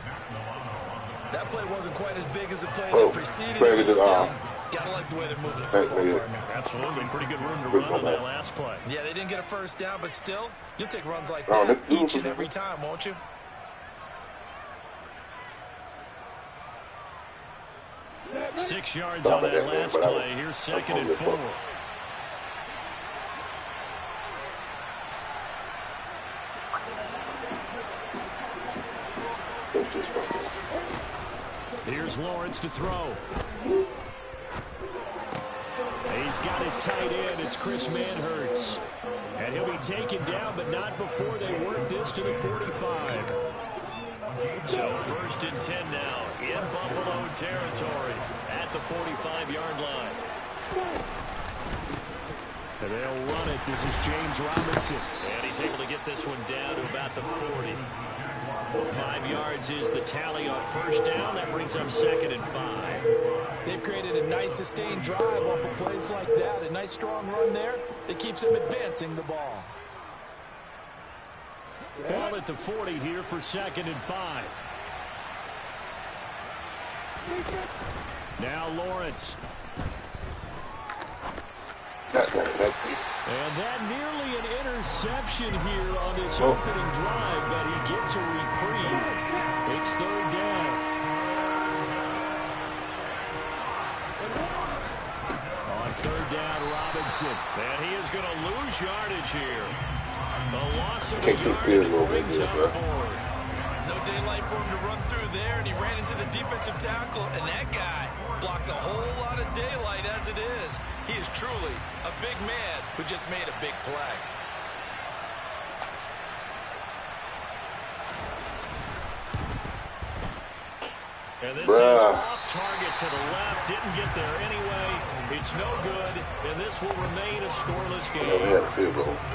That play wasn't quite as big as the play that preceded it. Gotta like the way they're moving the football, partner. Absolutely. Pretty good room to run on that last play. Yeah, they didn't get a first down, but still, you'll take runs like that each and every time, won't you? Six yards on that last play. Here's 2nd and 4. Here's Lawrence to throw. He's got his tight end. It's Chris Manhertz. And he'll be taken down, but not before they work this to the 45. So 1st and 10 now in Buffalo territory at the 45-yard line. And they'll run it. This is James Robinson. And he's able to get this one down to about the 40. 5 yards is the tally on 1st down. That brings up 2nd and 5. They've created a nice sustained drive off of plays like that. A nice strong run there that keeps them advancing the ball. Ball at the 40 here for 2nd and 5. Now Lawrence. And that nearly an interception here on this opening drive, but he gets a reprieve. It's 3rd down. On 3rd down, Robinson. And he is going to lose yardage here. A loss of a yard that brings up 4th. No daylight for him to run through there, and he ran into the defensive tackle, and that guy blocks a whole lot of daylight as it is. He is truly a big man who just made a big play. And this is off target to the left. Didn't get there anyway. It's no good, and this will remain a scoreless game.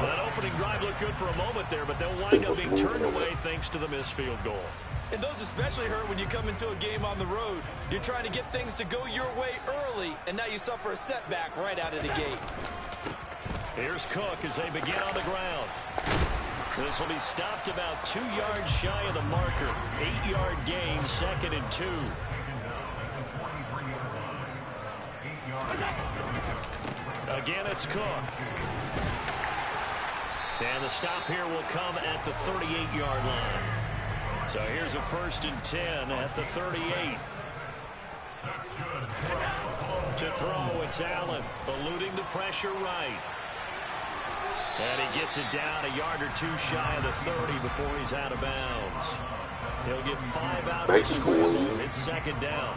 That opening drive looked good for a moment there, but they'll wind up being turned away thanks to the missed field goal. And those especially hurt when you come into a game on the road. You're trying to get things to go your way early, and now you suffer a setback right out of the gate. Here's Cook as they begin on the ground. This will be stopped about 2 yards shy of the marker. 8-yard gain, 2nd and 2. Again, it's Cook. And the stop here will come at the 38-yard line. So here's a 1st and 10 at the 38. To throw, it's Allen, eluding the pressure right. And he gets it down a yard or 2 shy of the 30 before he's out of bounds. He'll get 5 out of the scramble. It's 2nd down.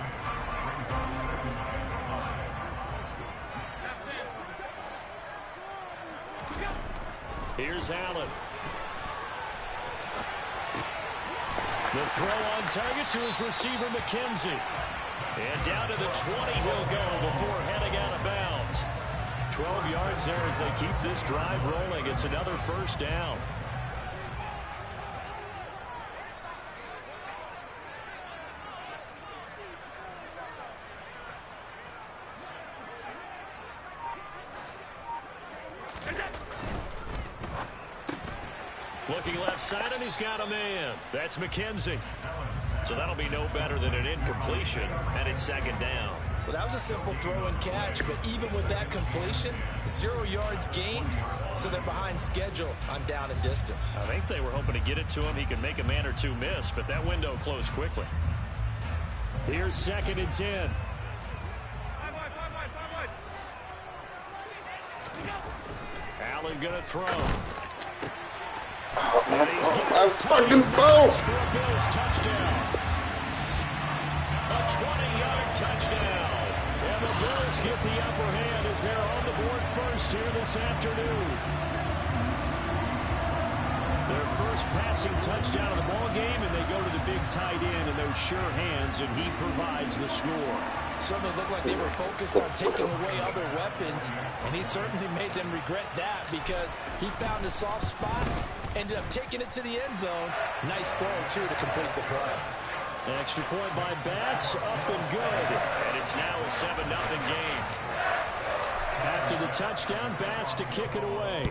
Here's Allen. The throw on target to his receiver, McKenzie. And down to the 20 he'll go before heading out of bounds. 12 yards there as they keep this drive rolling. It's another 1st down. Looking left side, and he's got a man. That's McKenzie. So that'll be no better than an incompletion, and it's second down. Well, that was a simple throw and catch, but even with that completion, 0 yards gained, so they're behind schedule on down and distance. I think they were hoping to get it to him. He could make a man or two miss, but that window closed quickly. Here's 2nd and 10. Allen gonna throw. Oh, my fucking phone! Touchdown. A 20-yard touchdown. And the Bills get the upper hand as they're on the board first here this afternoon. Their first passing touchdown of the ball game, and they go to the big tight end in those sure hands, and he provides the score. Certainly looked like they were focused on taking away other weapons, and he certainly made them regret that because he found a soft spot, ended up taking it to the end zone. Nice throw, too, to complete the play. An extra point by Bass, up and good. And it's now a 7-0 game. After the touchdown, Bass to kick it away.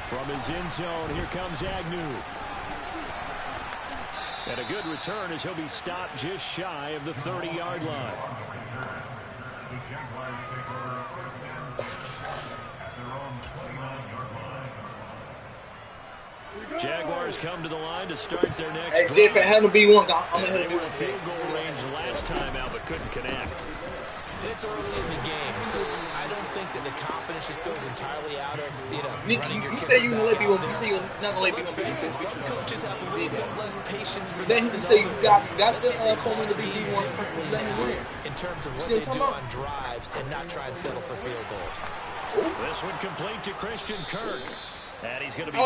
From his end zone, here comes Agnew. And a good return as he'll be stopped just shy of the 30-yard line. Jaguars come to the line to start their next drive. Hey, Jeff, handle B1. I'm going to hit a field goal range last time out, but couldn't connect. It's early in the game, so I don't think that the confidence just goes entirely out of, running your you say you're going to let B1. You say you're not going to let Let's B1. face it, some coaches have a little bit less patience for Then that you than say you others. got Let's see if the they call formula the to be game B1. differently Let me now win. in terms of what See they what I'm do talking on drives and not try and settle for field goals. This one complete to Christian Kirk. And he's going to be you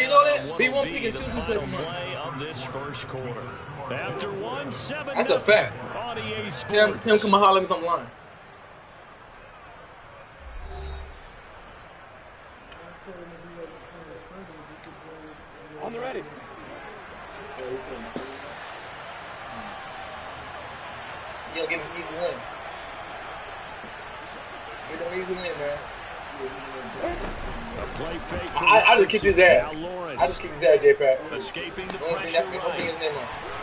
know that? B1 be picking the two final play of this first quarter. After 1-7 That's a fact. on EA Sports. Tim, come and holler at me on the line. On the ready. You'll get an easy win. Get an easy win, man. Play fake I just kicked his ass. Lawrence I just kicked his ass, J-Pat. escaping the pressure right.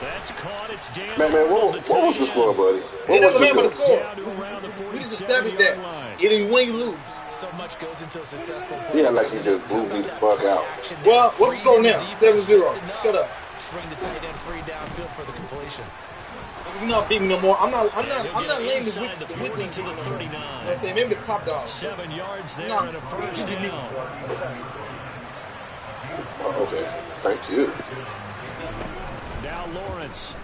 That's caught. It's damaged. Man, what was the score, buddy? What was the score? We just established that. Either you win, you lose. So much goes into a successful play. Yeah, like he just blew me the fuck out. Well, what's the score now? 7-0. Shut up. Spring the tight end free downfield for the completion. You're not beating no more. I'm not laying the inside the 40 to the 39. I say maybe the top dog. 7 yards there and a first down. Okay, thank you. Now Lawrence.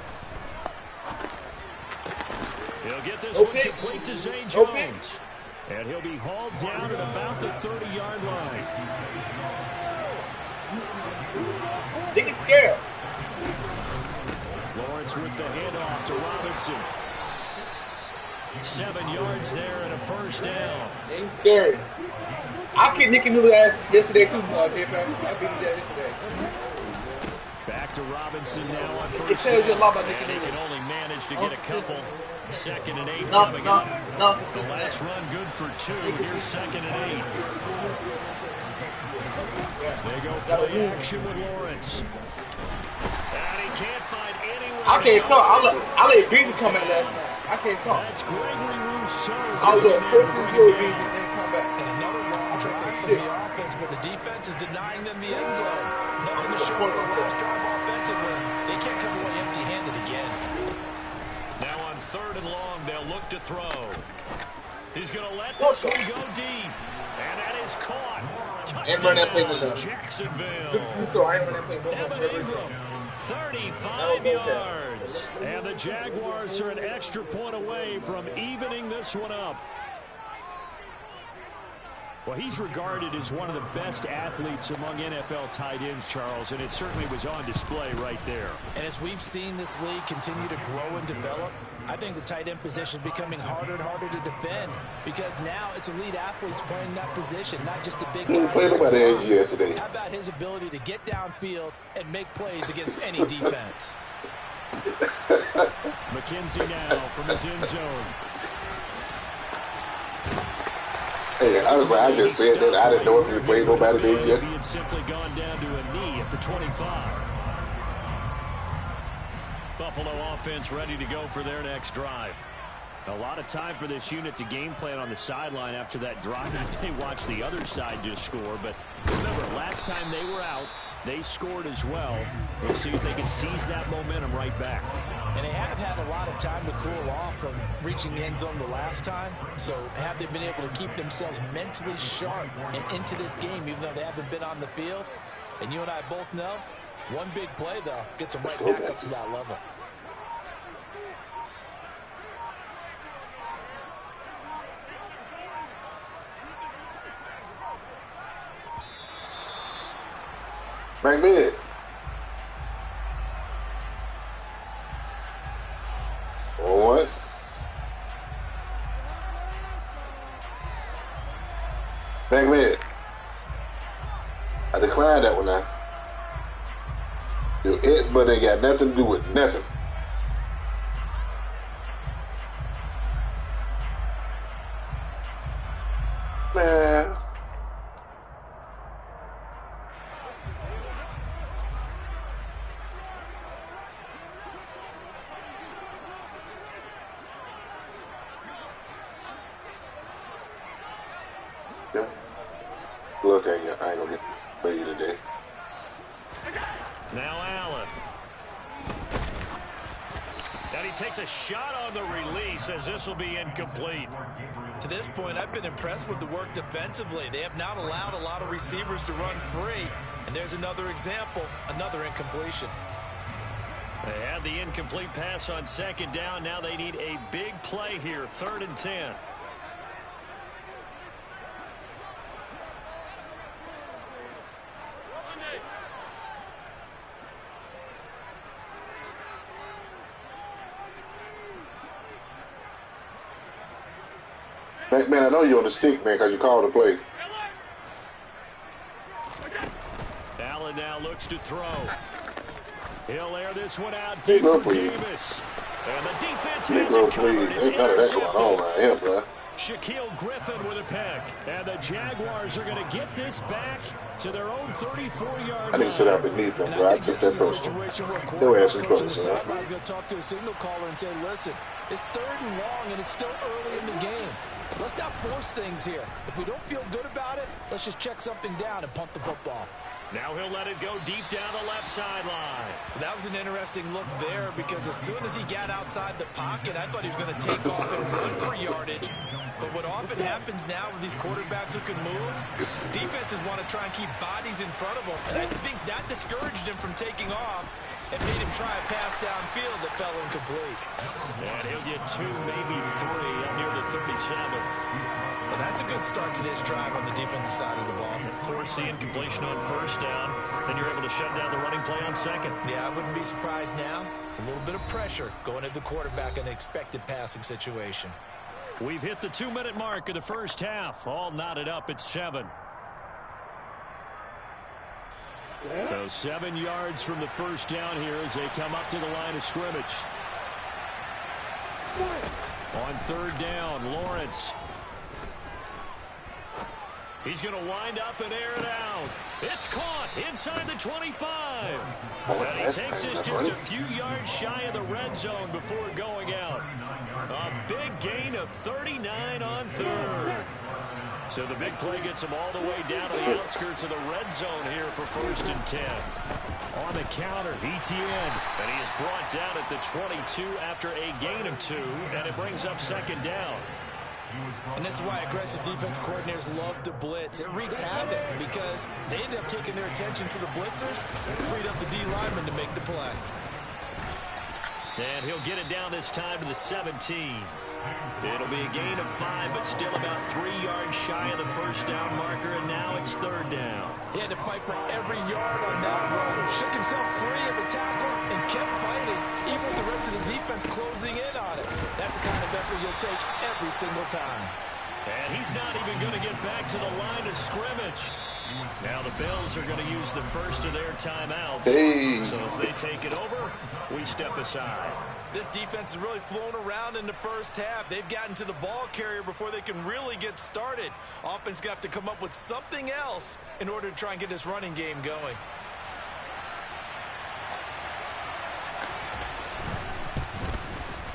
He'll get this one complete to Zay Jones. And he'll be hauled down at about the 30-yard line. They get scared. Lawrence with the handoff to Robinson. 7 yards there and a first down. They scared. I kicked Nicky Noodle's ass yesterday too, J-Pat. I beat his ass yesterday. Back to Robinson now on first. It tells you a lot about Nicky Noodle. Noodle. He can only manage to get a couple. 2nd and 8 coming up. The last run good for 2. Here's 2nd and 8. They go play action with Lawrence. And he can't find anywhere. I can't talk. I let Beasley come back last night. I can't talk. That's Gregory Rousseau. I was at first control Beasley and come back. And another long drive from the offense where the defense is denying them the end zone. Nothing to show for the last drive offensively. They can't come away empty-handed again. Now on 3rd and long, they'll look to throw. He's going to let this one go deep. And that is caught. Touchdown, Jacksonville. Evan Ingram, 35 yards. And the Jaguars are an extra point away from evening this one up. Well, he's regarded as one of the best athletes among NFL tight ends, Charles, and it certainly was on display right there. And as we've seen this league continue to grow and develop, I think the tight end position is becoming harder and harder to defend because now it's elite athletes playing that position, not just the big guys. Played by the edge yesterday. How about his ability to get downfield and make plays against any defense? McKenzie now from his end zone. Hey, I just said that. I didn't know if you played nobody days yet. He had simply gone down to a knee at the 25. Buffalo offense ready to go for their next drive. A lot of time for this unit to game plan on the sideline after that drive. They watched the other side just score. But remember, last time they were out, they scored as well. We'll see if they can seize that momentum right back. And they have had a lot of time to cool off from reaching the end zone the last time. So have they been able to keep themselves mentally sharp and into this game, even though they haven't been on the field? And you and I both know, one big play, though, gets them right back up to that level. Mack Med. Once. Mack Med. I declined that one now. Your X button ain't got nothing to do with nothing. Man. Look at you. I ain't gonna get play you today. Now Allen. And he takes a shot on the release as this will be incomplete. To this point, I've been impressed with the work defensively. They have not allowed a lot of receivers to run free. And there's another example, another incompletion. They had the incomplete pass on second down. Now they need a big play here, 3rd and 10. Man, I know you're on the stick, man, because you called the play. Allen now looks to throw. He'll air this one out Deep for please. Davis. And the defense Big has bro, it covered. please. It's Ain't none of that going intercepted. on right here, bro. Shaquille Griffin with a pick. And the Jaguars are going to get this back to their own 34-yard I need to sit out beneath them, bro. I took that personal. Go ask some questions, I was going to talk to a signal caller and say, listen, it's 3rd and long, and it's still early in the game. Let's not force things here. If we don't feel good about it, let's just check something down and punt the football. Now he'll let it go deep down the left sideline. That was an interesting look there because as soon as he got outside the pocket, I thought he was going to take off and run for yardage. But what often happens now with these quarterbacks who can move, defenses want to try and keep bodies in front of them. And I think that discouraged him from taking off and made him try a pass downfield that fell incomplete. And he'll get 2, maybe 3 up near the 37. Well, that's a good start to this drive on the defensive side of the ball. Force the incompletion on 1st down. Then you're able to shut down the running play on 2nd. Yeah, I wouldn't be surprised now. A little bit of pressure going at the quarterback in an expected passing situation. We've hit the 2-minute mark of the first half. All knotted up at 7. So 7 yards from the first down here as they come up to the line of scrimmage. On 3rd down, Lawrence. He's going to wind up and air it out. It's caught inside the 25. And he takes this just a few yards shy of the red zone before going out. A big gain of 39 on 3rd. So the big play gets him all the way down to the outskirts of the red zone here for 1st and 10. On the counter, ETN. And he is brought down at the 22 after a gain of 2. And it brings up 2nd down. And this is why aggressive defense coordinators love to blitz. It wreaks havoc because they end up taking their attention to the blitzers and freed up the D lineman to make the play. And he'll get it down this time to the 17. It'll be a gain of 5, but still about 3 yards shy of the first down marker, and now it's 3rd down. He had to fight for every yard on that run. Shook himself free of the tackle and kept fighting, even with the rest of the defense closing in on it. That's the kind of effort you'll take every single time. And he's not even going to get back to the line of scrimmage. Now the Bills are going to use the first of their timeouts. Hey. So as they take it over, we step aside. This defense has really flown around in the first half. They've gotten to the ball carrier before they can really get started. Offense got to come up with something else in order to try and get this running game going.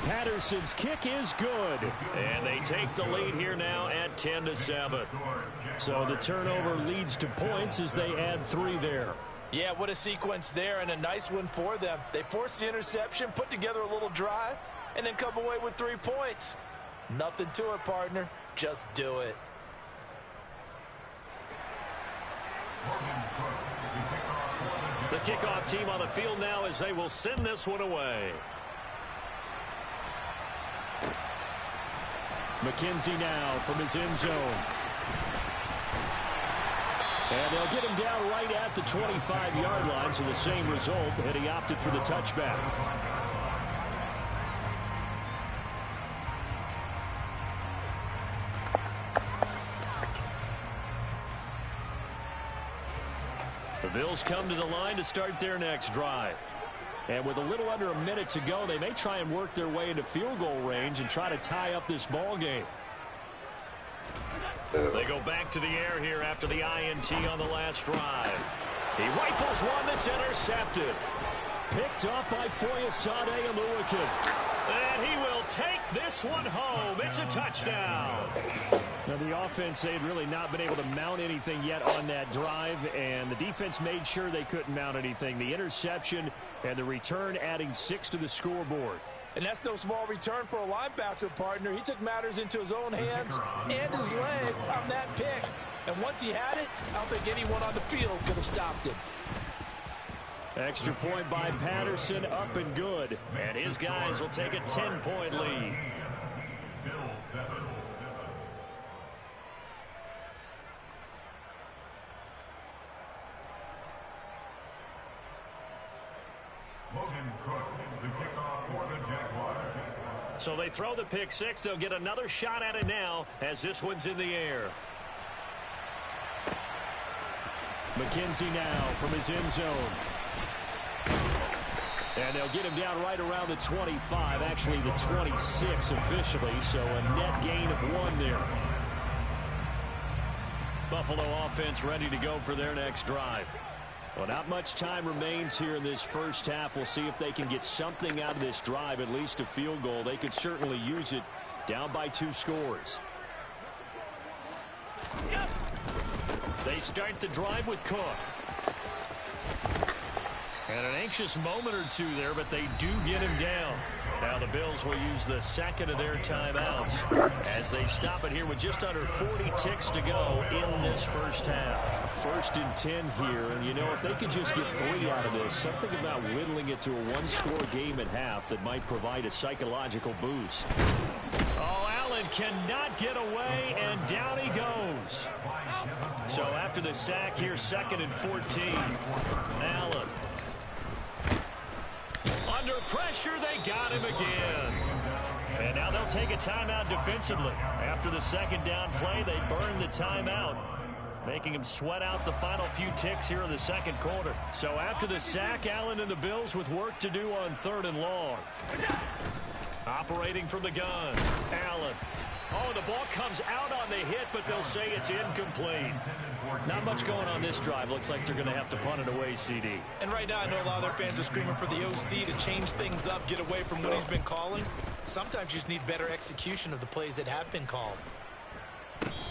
Patterson's kick is good. And they take the lead here now at 10-7. So the turnover leads to points as they add 3 there. Yeah, what a sequence there, and a nice one for them. They forced the interception, put together a little drive, and then come away with 3 points. Nothing to it, partner. Just do it. The kickoff team on the field now as they will send this one away. McKenzie now from his end zone. And they'll get him down right at the 25-yard line, so the same result, and he opted for the touchback. The Bills come to the line to start their next drive. And with a little under a minute to go, they may try and work their way into field goal range and try to tie up this ball game. They go back to the air here after the INT on the last drive. He rifles one that's intercepted. Picked off by Foyesade Aluakin. And he will take this one home. It's a touchdown. Now the offense, they had really not been able to mount anything yet on that drive, and the defense made sure they couldn't mount anything. The interception and the return adding 6 to the scoreboard. And that's no small return for a linebacker, partner. He took matters into his own hands and his legs on that pick. And once he had it, I don't think anyone on the field could have stopped him. Extra point by Patterson, up and good. And his guys will take a 10-point lead. So they throw the pick 6. They'll get another shot at it now as this one's in the air. McKenzie now from his end zone. And they'll get him down right around the 25, actually the 26 officially, so a net gain of 1 there. Buffalo offense ready to go for their next drive. Well, not much time remains here in this first half. We'll see if they can get something out of this drive, at least a field goal. They could certainly use it, down by 2 scores. They start the drive with Cook. And an anxious moment or 2 there, but they do get him down. Now the Bills will use the second of their timeouts as they stop it here with just under 40 ticks to go in this first half. 1st and 10 here, and you know, if they could just get 3 out of this, something about whittling it to a 1-score game at half that might provide a psychological boost. Oh, Allen cannot get away, and down he goes. So after the sack here, 2nd and 14. Allen. Under pressure, they got him again. And now they'll take a timeout defensively. After the 2nd down play, they burn the timeout, making him sweat out the final few ticks here in the 2nd quarter. So after the sack, Allen and the Bills with work to do on 3rd and long. Operating from the gun, Allen. Oh, the ball comes out on the hit, but they'll say it's incomplete. Not much going on this drive. Looks like they're going to have to punt it away, CD. And right now, I know a lot of their fans are screaming for the OC to change things up, get away from what he's been calling. Sometimes you just need better execution of the plays that have been called.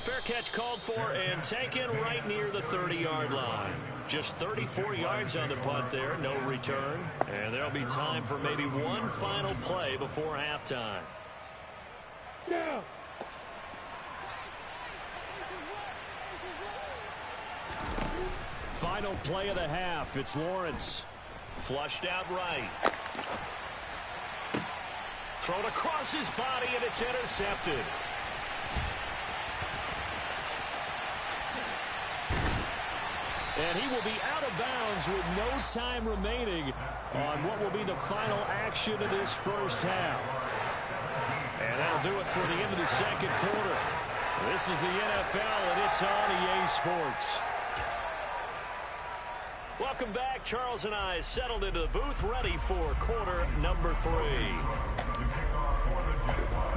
Fair catch called for and taken right near the 30-yard line. Just 34 yards on the punt there, no return. And there'll be time for maybe one final play before halftime. Yeah. Final play of the half. It's Lawrence. Flushed out right. Thrown across his body, and it's intercepted. And he will be out of bounds with no time remaining on what will be the final action of this first half. And that'll do it for the end of the 2nd quarter. This is the NFL, and it's on EA Sports. Welcome back. Charles and I settled into the booth, ready for quarter number 3.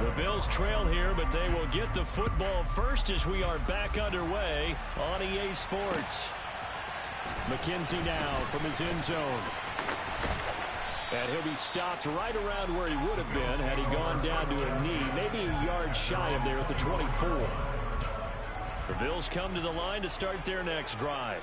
The Bills trail here, but they will get the football first as we are back underway on EA Sports. McKenzie now from his end zone. And he'll be stopped right around where he would have been had he gone down to a knee, maybe a yard shy of there at the 24. The Bills come to the line to start their next drive.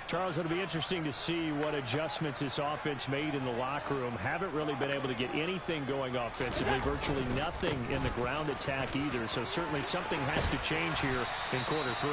Charles, it'll be interesting to see what adjustments this offense made in the locker room. Haven't really been able to get anything going offensively, virtually nothing in the ground attack either. So certainly something has to change here in quarter 3.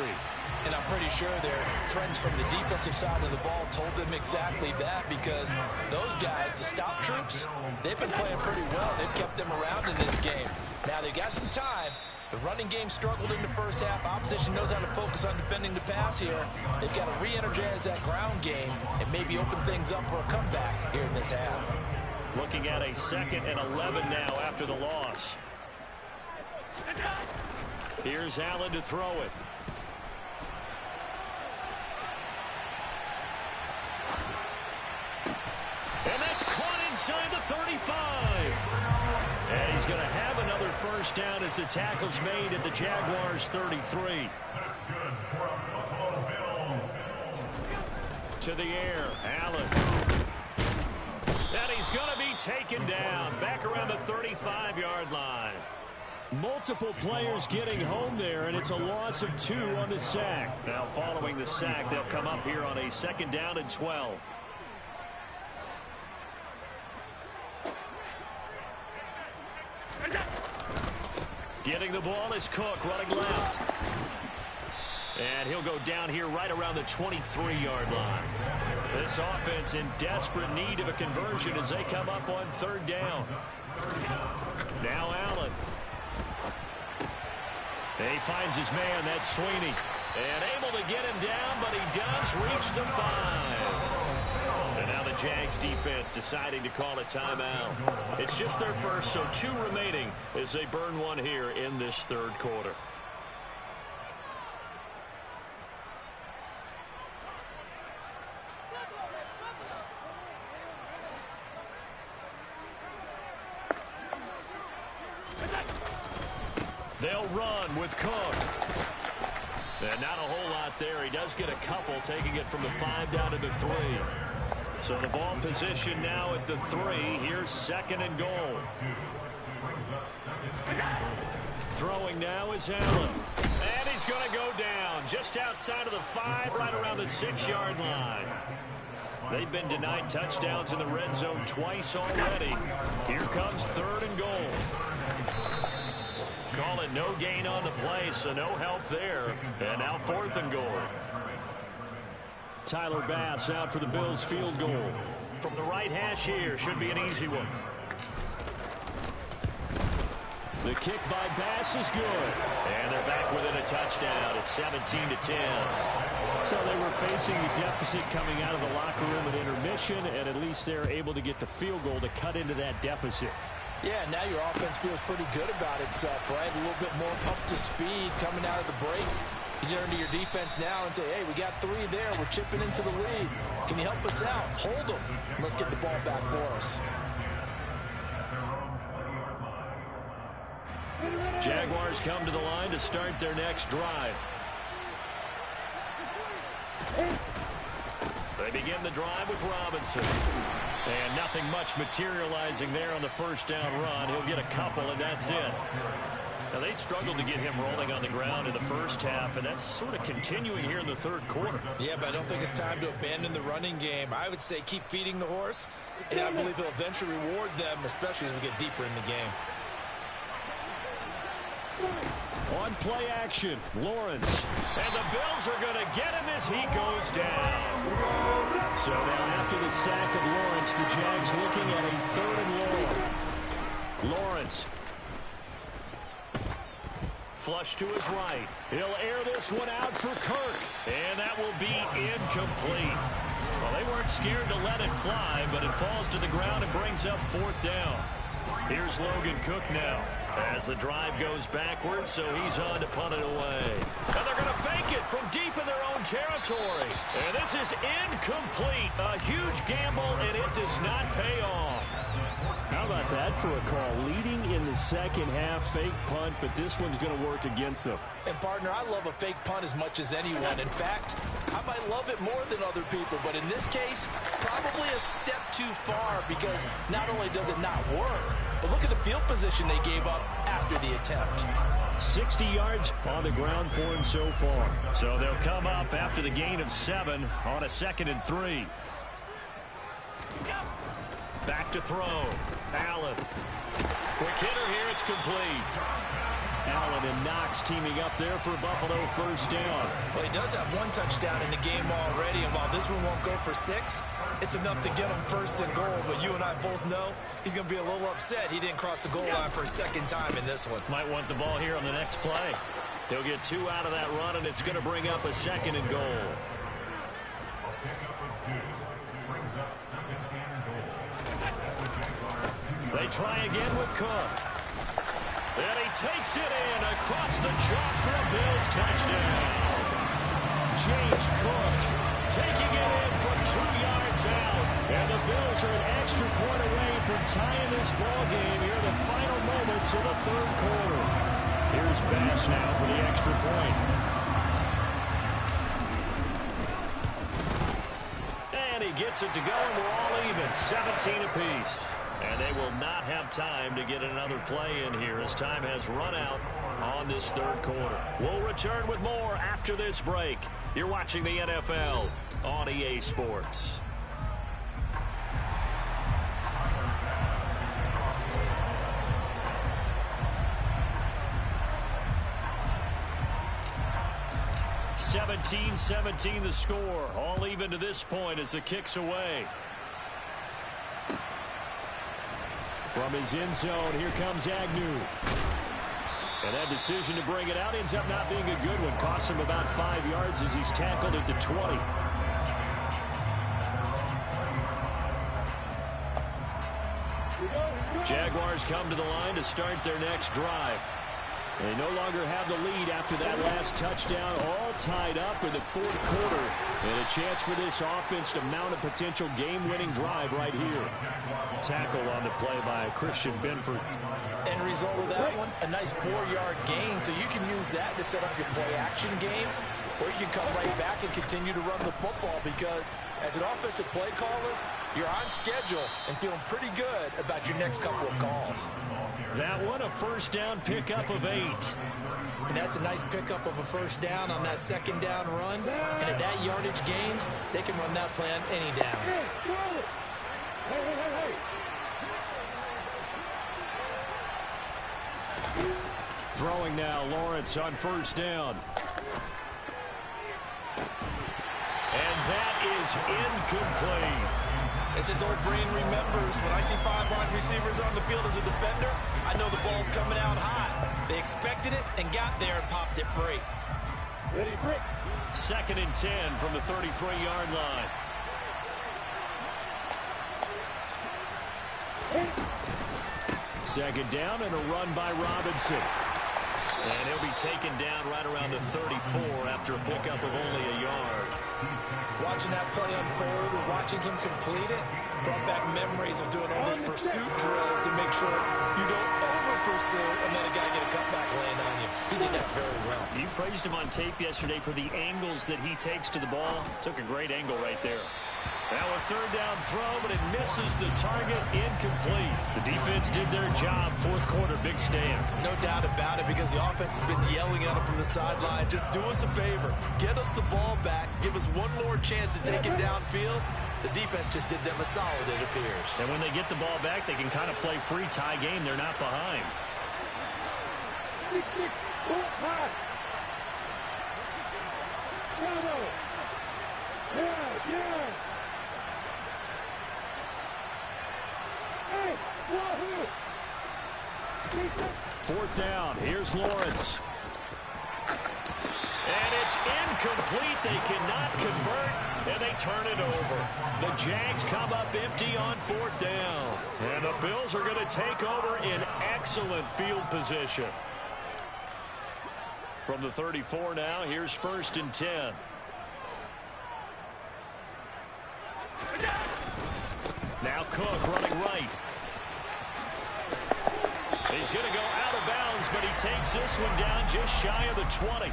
And I'm pretty sure their friends from the defensive side of the ball told them exactly that, because those guys, the stop troops, they've been playing pretty well. They've kept them around in this game. Now they got some time. The running game struggled in the first half. Opposition knows how to focus on defending the pass here. They've got to re-energize that ground game and maybe open things up for a comeback here in this half. Looking at a 2nd and 11 now after the loss. Here's Allen to throw it. And that's caught inside the 35. And he's going to have another first down as the tackle's made at the Jaguars' 33. To the air, Allen. And he's going to be taken down back around the 35-yard line. Multiple players getting home there, and it's a loss of 2 on the sack. Now following the sack, they'll come up here on a 2nd down and 12. Getting the ball is Cook running left. And he'll go down here right around the 23-yard line. This offense in desperate need of a conversion as they come up on 3rd down. Now Allen. He finds his man, that's Sweeney. And able to get him down, but he does reach the 5. And now the Jags defense deciding to call a timeout. It's just their first, so 2 remaining as they burn one here in this 3rd quarter. They'll run with Cook. And not a whole lot there. He does get a couple, taking it from the 5 down to the 3. So the ball position now at the 3. Here's 2nd and goal. Throwing now is Allen. And he's going to go down just outside of the 5, right around the 6-yard line. They've been denied touchdowns in the red zone twice already. Here comes 3rd and goal. Call it no gain on the play, so no help there. And now 4th and goal. Tyler Bass out for the Bills field goal. From the right hash here, should be an easy one. The kick by Bass is good. And they're back within a touchdown. It's 17-10. So they were facing the deficit coming out of the locker room at intermission, and at least they're able to get the field goal to cut into that deficit. Yeah, now your offense feels pretty good about itself, right? A little bit more up to speed coming out of the break. You turn to your defense now and say, hey, we got 3 there. We're chipping into the lead. Can you help us out? Hold them. Let's get the ball back for us. Jaguars come to the line to start their next drive. They begin the drive with Robinson. And nothing much materializing there on the first down run. He'll get a couple, and that's it. Now, they struggled to get him rolling on the ground in the first half, and that's sort of continuing here in the 3rd quarter. Yeah, but I don't think it's time to abandon the running game. I would say keep feeding the horse, and I believe he'll eventually reward them, especially as we get deeper in the game. On play action, Lawrence. And the Bills are going to get him as he goes down. So now after the sack of Lawrence, the Jags looking at a 3rd and long. Lawrence. Flush to his right. He'll air this one out for Kirk. And that will be incomplete. Well, they weren't scared to let it fly, but it falls to the ground and brings up 4th down. Here's Logan Cook now. As the drive goes backwards, so he's on to punt it away. And they're going to fake it from deep in their own territory. And this is incomplete. A huge gamble, and it does not pay off. How about that for a call? Leading in the second half, fake punt, but this one's going to work against them. And, partner, I love a fake punt as much as anyone. In fact, I might love it more than other people, but in this case, probably a step too far because not only does it not work, but look at the field position they gave up after the attempt. 60 yards on the ground for him so far. So they'll come up after the gain of 7 on a 2nd and 3. Back to throw. Allen. Quick hitter here. It's complete. Allen and Knox teaming up there for Buffalo first down. Well, he does have 1 touchdown in the game already, and while this one won't go for 6, it's enough to get him first and goal. But you and I both know he's going to be a little upset he didn't cross the goal line for a second time in this one. Might want the ball here on the next play. He'll get 2 out of that run, and it's going to bring up a 2nd and goal. They try again with Cook. And he takes it in across the chalk for a Bills touchdown. James Cook taking it in from 2 yards out. And the Bills are an extra point away from tying this ball game here in the final moments of the 3rd quarter. Here's Bass now for the extra point. And he gets it to go, and we're all even, 17 apiece. And they will not have time to get another play in here as time has run out on this 3rd quarter. We'll return with more after this break. You're watching the NFL on EA Sports. (17-17) the score. All even to this point as the kick's away. From his end zone, here comes Agnew. And that decision to bring it out ends up not being a good one. Costs him about 5 yards as he's tackled at the 20. Jaguars come to the line to start their next drive. They no longer have the lead after that last touchdown, all tied up in the 4th quarter. And a chance for this offense to mount a potential game-winning drive right here. Tackle on the play by Christian Benford. End result of that one, a nice 4-yard gain. So you can use that to set up your play-action game, or you can come right back and continue to run the football because as an offensive play caller, you're on schedule and feeling pretty good about your next couple of calls. That one, a first down pickup of 8. And that's a nice pickup of a first down on that 2nd down run. And at that yardage gained, they can run that play on any down. Throwing now, Lawrence on first down. And that is incomplete. As his old brain remembers, when I see 5 wide receivers on the field as a defender, I know the ball's coming out high. They expected it and got there and popped it free. 2nd and 10 from the 33-yard line. Second down and a run by Robinson. And he'll be taken down right around the 34 after a pickup of only a yard. Watching that play unfold and watching him complete it brought back memories of doing all those pursuit drills to make sure you don't over-pursue and let a guy get a cutback land on you. He did that very well. You praised him on tape yesterday for the angles that he takes to the ball. Took a great angle right there. Now a 3rd down throw, but it misses the target, incomplete. The defense did their job. 4th quarter, big stand. No doubt about it because the offense has been yelling at him from the sideline. Just do us a favor. Get us the ball back. Give us one more chance to take it downfield. The defense just did them a solid, it appears. And when they get the ball back, they can kind of play free tie game. They're not behind. Fourth down. Here's Lawrence. And it's incomplete. They cannot convert, and they turn it over. The Jags come up empty on 4th down. And the Bills Bills are going to take over in excellent field position. From the 34 now, here's 1st and 10. Now Cook running right. He's going to go out of bounds, but he takes this one down just shy of the 20.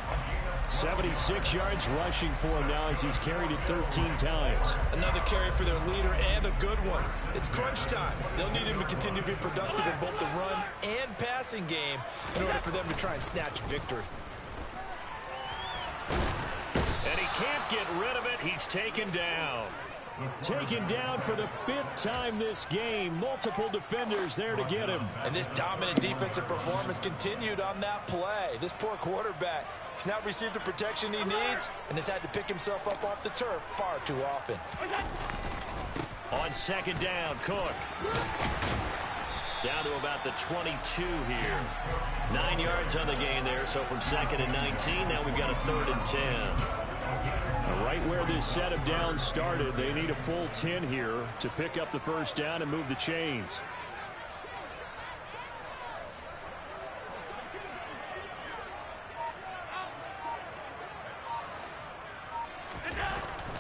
76 yards rushing for him now as he's carried it 13 times. Another carry for their leader and a good one. It's crunch time. They'll need him to continue to be productive in both the run and passing game in order for them to try and snatch victory. And he can't get rid of it. He's taken down. Taken down for the 5th time this game. Multiple defenders there to get him. And this dominant defensive performance continued on that play. This poor quarterback has not received the protection he needs and has had to pick himself up off the turf far too often. On 2nd down, Cook. Down to about the 22 here. 9 yards on the gain there, so from 2nd and 19, now we've got a 3rd and 10. Right where this set of downs started, they need a full 10 here to pick up the 1st down and move the chains.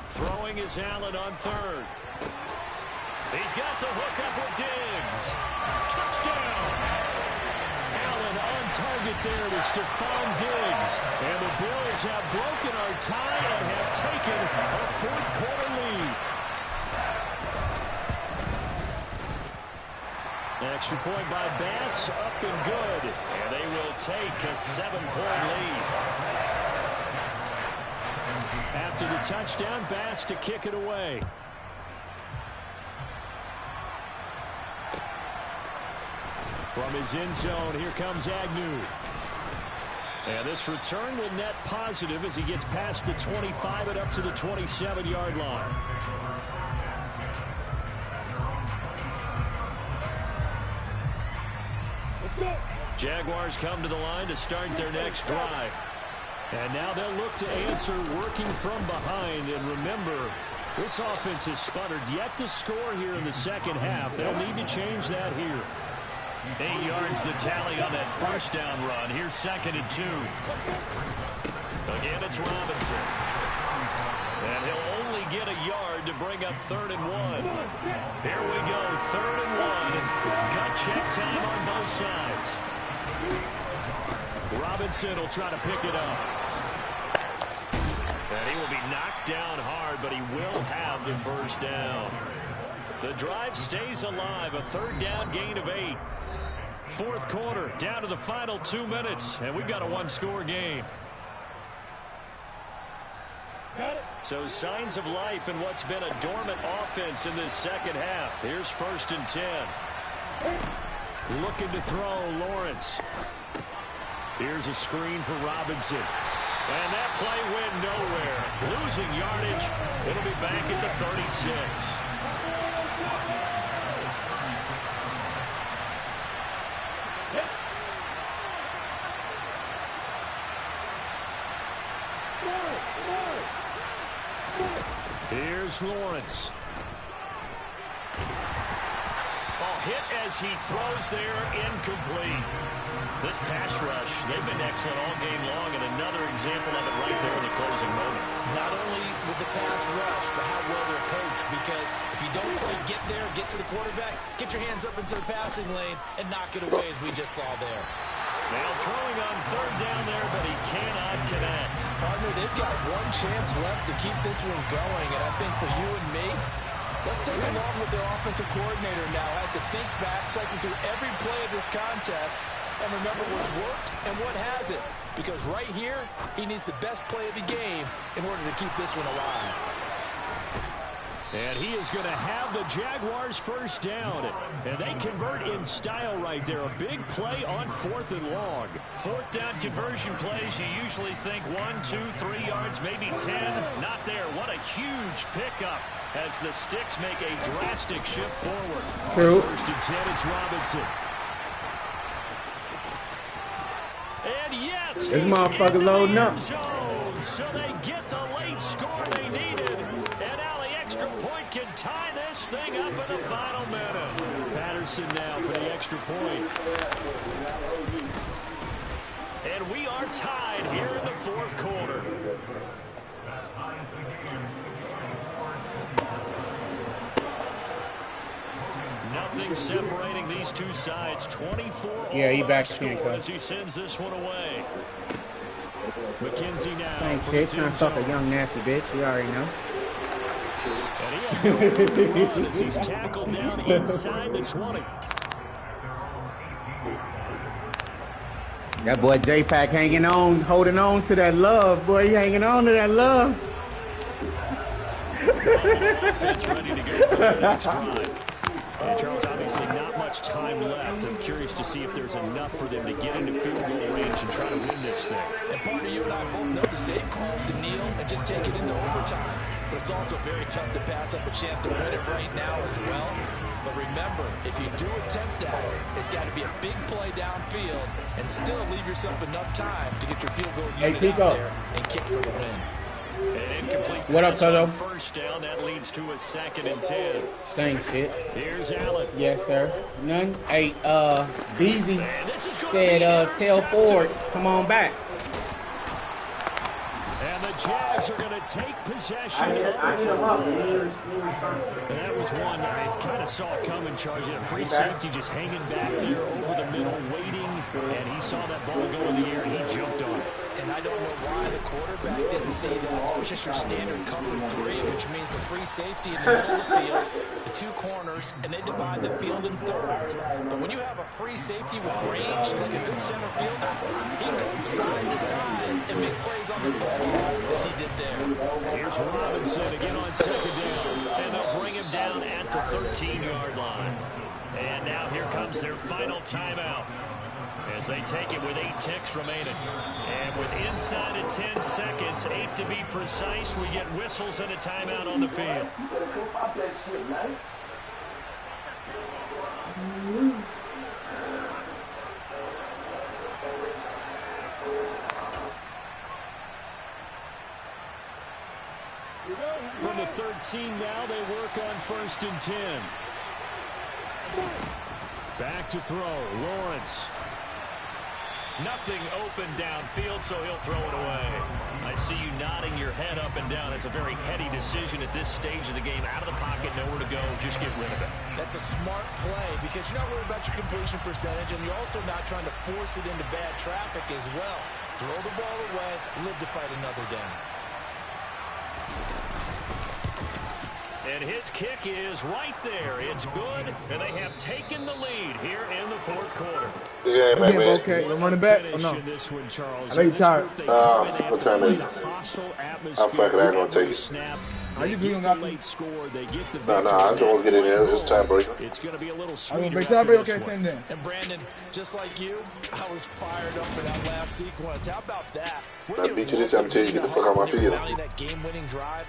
Throwing is Allen on 3rd. He's got the hook up with Diggs. Touchdown! Allen on target there to Stephon Diggs. And the Bills have broken our tie and have taken a 4th quarter lead. Extra point by Bass, up and good. And they will take a 7-point lead. After the touchdown, Bass to kick it away. From his end zone, here comes Agnew. And this return will net positive as he gets past the 25 and up to the 27-yard line. Jaguars come to the line to start their next drive. And now they'll look to answer working from behind. And remember, this offense has sputtered yet to score here in the 2nd half. They'll need to change that here. 8 yards the tally on that 1st down run. Here's 2nd and 2. Again, it's Robinson. And he'll only get a yard to bring up 3rd and 1. Here we go, 3rd and 1. Gut check time on both sides. Robinson will try to pick it up. And he will be knocked down hard, but he will have the 1st down. The drive stays alive, a 3rd down gain of 8. 4th quarter, down to the final 2 minutes, and we've got a 1-score game. So signs of life in what's been a dormant offense in this 2nd half. Here's 1st and 10. Looking to throw, Lawrence. Here's a screen for Robinson. And that play went nowhere. Losing yardage. It'll be back at the 36. Here's Lawrence. Ball hit as he throws there, incomplete. This pass rush, they've been excellent all game long, and another example of it right there in the closing moment. Not only with the pass rush, but how well they're coached, because if you don't quite get there, get to the quarterback, get your hands up into the passing lane and knock it away as we just saw there. Now throwing on 3rd down there, but he cannot connect. Partner, they've got one chance left to keep this one going, and I think for you and me, let's think along with their offensive coordinator now has to think back, cycle through every play of this contest, and remember what's worked and what hasn't. Because right here, he needs the best play of the game in order to keep this one alive. And he is going to have the Jaguars 1st down. And they convert in style right there. A big play on 4th and long. 4th down conversion plays, you usually think 1, 2, 3 yards, maybe 10. Not there. What a huge pickup as the Sticks make a drastic shift forward. True. 1st and 10, it's Robinson. And yes, this motherfucker loading up. Zone, so they get the late score they needed. And now the extra point can tie this thing up in the final minute. Wilson now for the extra point. And we are tied here in the fourth quarter. Nothing separating these two sides. 24 he back score as he sends this one away. McKenzie now. Same shit, trying to fuck a young nasty bitch. You already know. And he had no run as he's tackled down inside the 20. That boy J-Pack hanging on, holding on to that love. Boy, he hanging on to that love. Offense ready to go for the next drive. And Charles, obviously not much time left. I'm curious to see if there's enough for them to get into field goal range and try to win this thing. And partner, you and I both know the safe calls to kneel and just take it into overtime. But it's also very tough to pass up a chance to win it right now as well. But remember, if you do attempt that, it's got to be a big play downfield and still leave yourself enough time to get your field goal unit out there and kick for the win. An incomplete what up, Toto? First down, that leads to a 2nd and 10. Same shit. Here's Allen. Yes, sir. None. Hey, Beezy said, tell Ford, come on back. And the Jags are going to take possession. I hit him up. And that was one I kind of saw coming, charging a free safety, just hanging back there over the middle, waiting. And he saw that ball go in the air, and he jumped on it. And I don't know why the quarterback didn't see that. It was just your standard cover 3, which means the free safety in the middle of the field, the 2 corners, and they divide the field in thirds. But when you have a free safety with range, like a good center fielder, he can go from side to side and make plays on the ball, as he did there. Here's Robinson again on 2nd down, and they'll bring him down at the 13-yard line. And now here comes their final timeout, as they take it with 8 ticks remaining. And with inside of 10 seconds, 8 to be precise, we get whistles and a timeout on the field. From the 13 now, they work on 1st and 10. Back to throw, Lawrence. Nothing open downfield, so he'll throw it away. I see you nodding your head up and down. It's a very heady decision at this stage of the game. Out of the pocket, nowhere to go. Just get rid of it. That's a smart play because you're not worried about your completion percentage, and you're also not trying to force it into bad traffic as well. Throw the ball away, live to fight another down. And his kick is right there. It's good, and they have taken the lead here in the 4th quarter. Yeah, Mack Med. Okay, I'm running back or no? This one, Charles. I know you're tired. What time is it? I'm fucking not going to take it. Are you doing that? Late score, they get the No, I just want to get in there. It's tiebreaker. It's going to be a little I'm sweeter. going to make okay, same then. And Brandon, just like you, I was fired up for that last sequence. How about that? I beat you this time until you get the fuck out my field. That game-winning drive,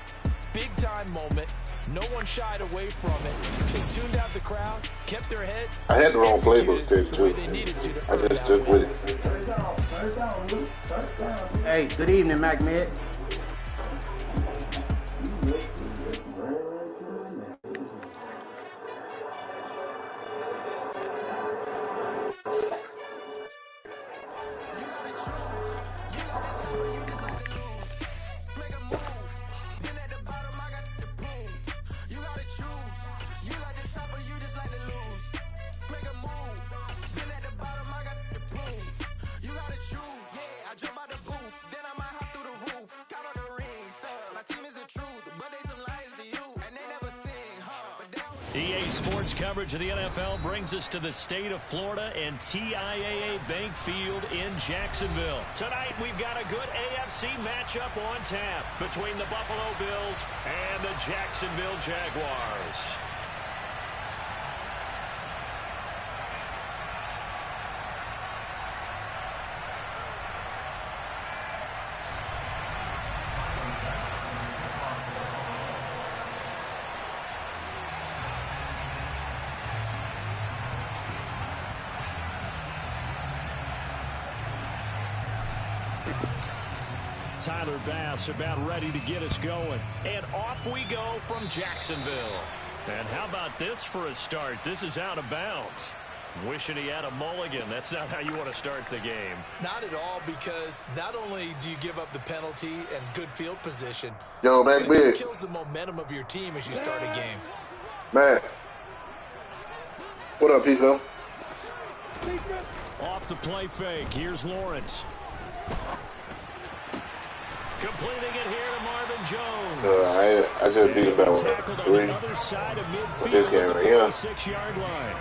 big-time moment. No one shied away from it. They tuned out the crowd, kept their heads. I had the wrong playbook, too. I just took with it. Hey, good evening, Mack Med. EA Sports coverage of the NFL brings us to the state of Florida and TIAA Bank Field in Jacksonville. Tonight, we've got a good AFC matchup on tap between the Buffalo Bills and the Jacksonville Jaguars. Tyler Bass about ready to get us going. And off we go from Jacksonville. And how about this for a start? This is out of bounds. Wishing he had a mulligan. That's not how you want to start the game. Not at all, because not only do you give up the penalty and good field position, Yo, Mack Med. it just kills the momentum of your team as you start a game. Man. What up, Pico? Off the play fake. Here's Lawrence. Completing it here to Marvin Jones. I just beat him by 3. With this game right here. 6-yard line.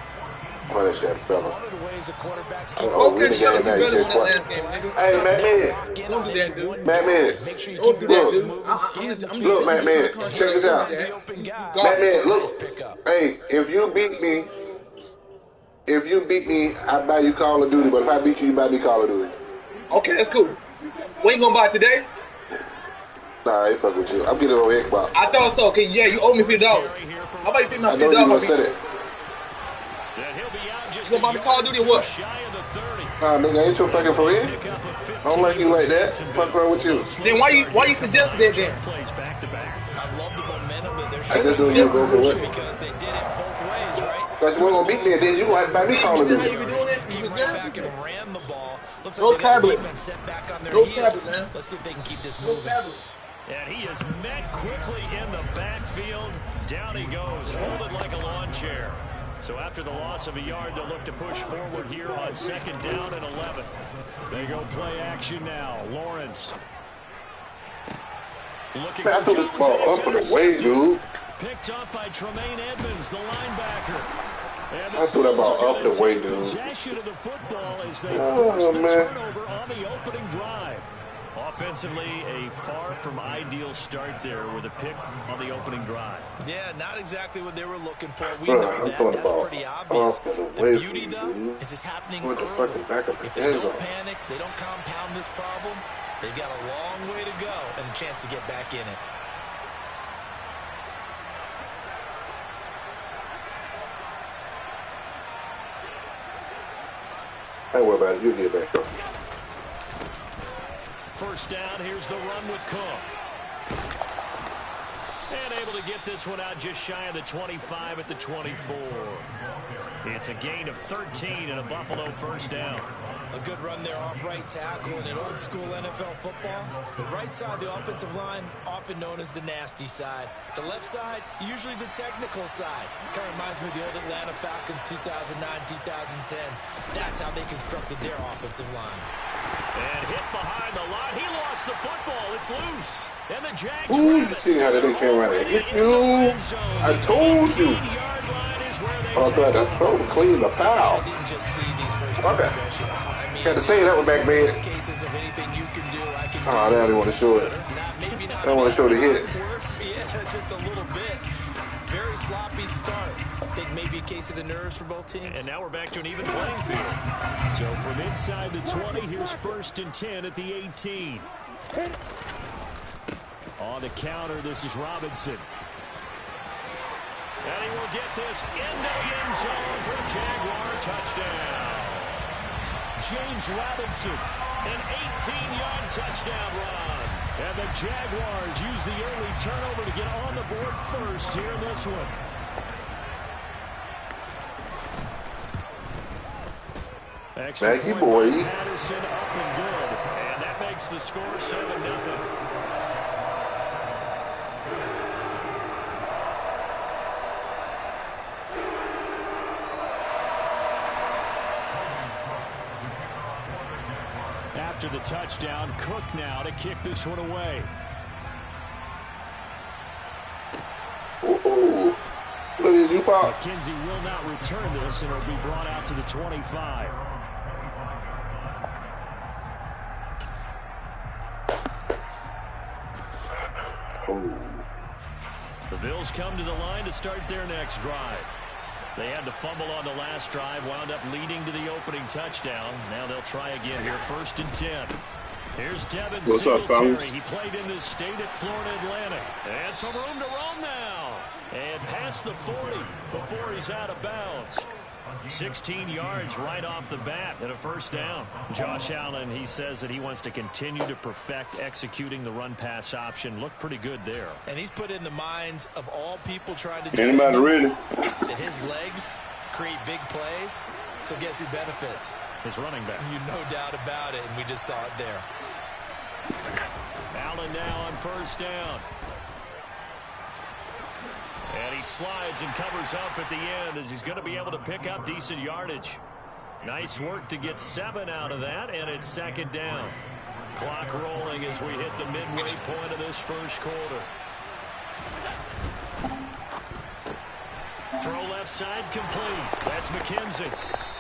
Punish that fella. One of the ways the quarterbacks Oh, we didn't get that just quiet. Hey, Mack Med. Don't do that, dude. Mack Med. Make sure you Don't keep do your that, guys dude. moving. Look, Mack Med. Check this out. Mack Med, look. Hey, if you beat me, I buy you Call of Duty. But if I beat you, you buy me Call of Duty. Okay, that's cool. When you gonna buy it today? Nah, I ain't fuck with you. I'm getting it on Xbox. I thought so. Okay, yeah, you owe me $50. How about you pay my $50? I know you gonna say that. You gonna buy me Call of Duty or what? Nah, nigga, ain't your fucking friend. I don't like you like that. Fuck wrong with you. Then why you suggest that then? I love the momentum that they're I just knew you go for what? because they did it both ways, right? Because you weren't gonna beat me, and then you gonna have to buy me Call of How you Duty. be doing it? You Came suggest right back it? and ran the ball. Looks No like they got the tablet. defense set back on their No heels. tablet, man. Let's see if they can keep this No moving. tablet. And he is met quickly in the backfield. Down he goes, folded like a lawn chair. So after the loss of a yard, they'll look to push forward here on 2nd down and 11. They go play action now. Lawrence. Looking Man, I threw this ball up and away, dude. Picked up by Tremaine Edmonds, the linebacker. And I threw that ball up and away, dude. Possession of the football as they Oh, force the man. turnover on the opening drive. Offensively, a far from ideal start there with a pick on the opening drive. Yeah, not exactly what they were looking for. We Bro, know I'm that. throwing the That's ball pretty obvious. off and The away beauty, from though, you. is it's happening Going to early. fucking back up If the they end don't zone. panic, they don't compound this problem, they've got a long way to go and a chance to get back in it. Don't worry about it. You'll get back up. First down, here's the run with Cook. And able to get this one out just shy of the 25 at the 24. It's a gain of 13 and a Buffalo first down. A good run there off right tackle. In an old school NFL football, the right side of the offensive line, often known as the nasty side. The left side, usually the technical side. Kind of reminds me of the old Atlanta Falcons 2009-2010. That's how they constructed their offensive line. And hit behind the line. He lost the football. It's loose. And the Jags. Ooh, you see how they came around and hit you? I told you. Oh, God, I told him clean the foul. I didn't just see these first Okay. possessions. I mean, Had to say that one back, man. there's cases of anything you can do, I can do. Oh, now they want to show it. Maybe not. They want to show the hit. Yeah, just a little bit. Very sloppy start. I think maybe a case of the nerves for both teams. And now we're back to an even playing field. So from inside the 20, here's 1st and 10 at the 18. On the counter, this is Robinson. And he will get this into the end zone for a Jaguar touchdown. James Robinson, an 18-yard touchdown run. And the Jaguars use the early turnover to get on the board first here in this one. Maggie boy. Patterson up and good. And that makes the score 7-0. After the touchdown, Cook now to kick this one away. Ooh. Look at you, Pop. McKenzie will not return this, and it'll be brought out to the 25. Oh. The Bills come to the line to start their next drive. They had to fumble on the last drive, wound up leading to the opening touchdown. Now they'll try again here, 1st and 10. Here's Devin Singletary. He played in this state at Florida Atlantic. And some room to roam now. And past the 40 before he's out of bounds. 16 yards right off the bat and a first down. Josh Allen, he says that he wants to continue to perfect executing the run-pass option. Looked pretty good there. And he's put in the minds of all people trying to do Anybody ready? that his legs create big plays. So guess who benefits? His running back. You no doubt about it, and we just saw it there. Allen now on first down. And he slides and covers up at the end as he's going to be able to pick up decent yardage. Nice work to get 7 out of that, and it's second down. Clock rolling as we hit the midway point of this first quarter. Throw left side complete. That's McKenzie.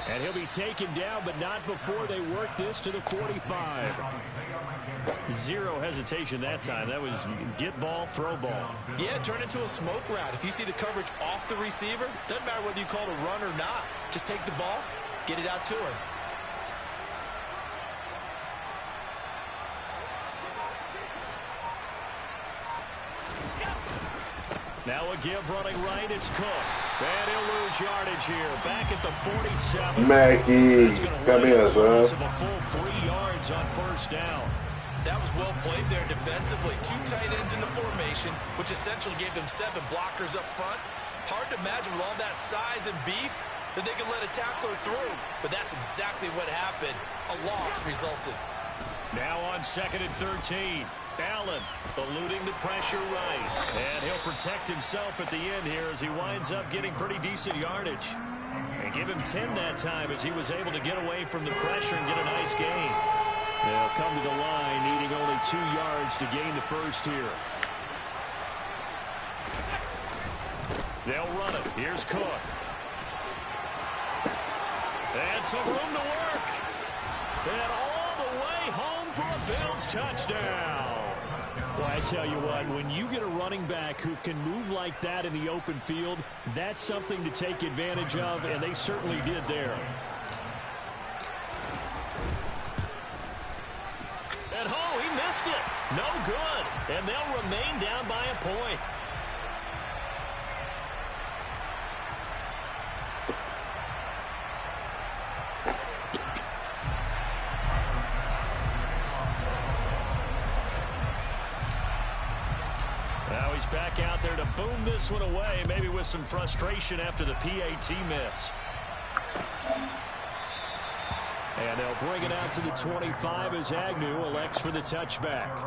And he'll be taken down, but not before they work this to the 45. Zero hesitation that time. That was get ball, throw ball. Yeah, turn into a smoke route. If you see the coverage off the receiver, doesn't matter whether you call it a run or not. Just take the ball, get it out to him. Now a give running right, it's Cook. And he'll lose yardage here. Back at the 47. Mackey, come here, son. A full 3 yards on first down. That was well played there defensively. 2 tight ends in the formation, which essentially gave them 7 blockers up front. Hard to imagine with all that size and beef that they could let a tackler through. But that's exactly what happened. A loss resulted. Now on 2nd and 13. Allen eluding the pressure right. And he'll protect himself at the end here as he winds up getting pretty decent yardage. And give him 10 that time as he was able to get away from the pressure and get a nice gain. They'll come to the line needing only 2 yards to gain the first here. They'll run it. Here's Cook. And some room to work. And all the way home for a Bills touchdown. Well, I tell you what, when you get a running back who can move like that in the open field, that's something to take advantage of, and they certainly did there. And oh, he missed it. No good. And they'll remain down by a point. Now he's back out there to boom this one away, maybe with some frustration after the PAT miss. And they'll bring it out to the 25 as Agnew elects for the touchback.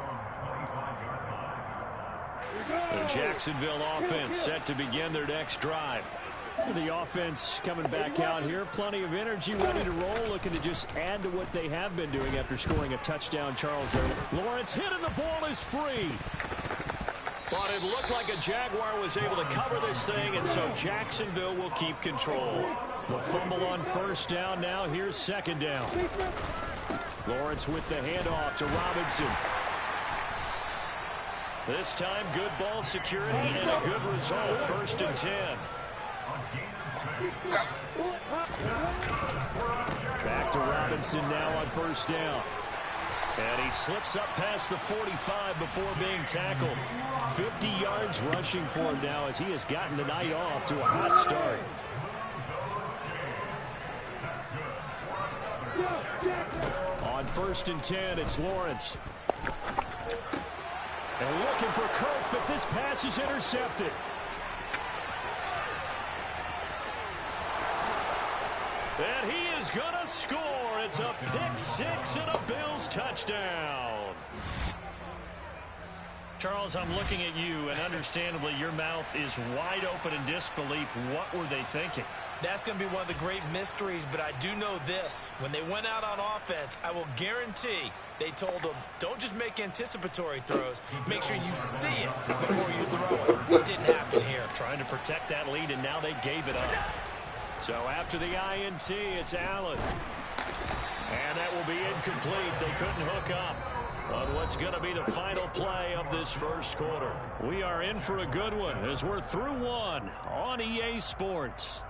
The Jacksonville offense set to begin their next drive. The offense coming back out here. Plenty of energy, ready to roll, looking to just add to what they have been doing after scoring a touchdown, Charles. Lawrence hit and the ball is free. But it looked like a Jaguar was able to cover this thing, and so Jacksonville will keep control. The fumble on first down now. Here's second down. Lawrence with the handoff to Robinson. This time, good ball security and a good result. 1st and 10. Back to Robinson now on first down. And he slips up past the 45 before being tackled. 50 yards rushing for him now as he has gotten the night off to a hot start. On 1st and 10, it's Lawrence. And looking for Kirk, but this pass is intercepted. And he is going to score. It's a pick 6 and a Bills touchdown. Charles, I'm looking at you, and understandably your mouth is wide open in disbelief. What were they thinking? That's going to be one of the great mysteries, but I do know this. When they went out on offense, I will guarantee they told them, don't just make anticipatory throws. Make sure you see it before you throw it. It didn't happen here. Trying to protect that lead, and now they gave it up. So after the INT, it's Allen. And that will be incomplete. They couldn't hook up on what's going to be the final play of this first quarter. We are in for a good one as we're through one on EA Sports.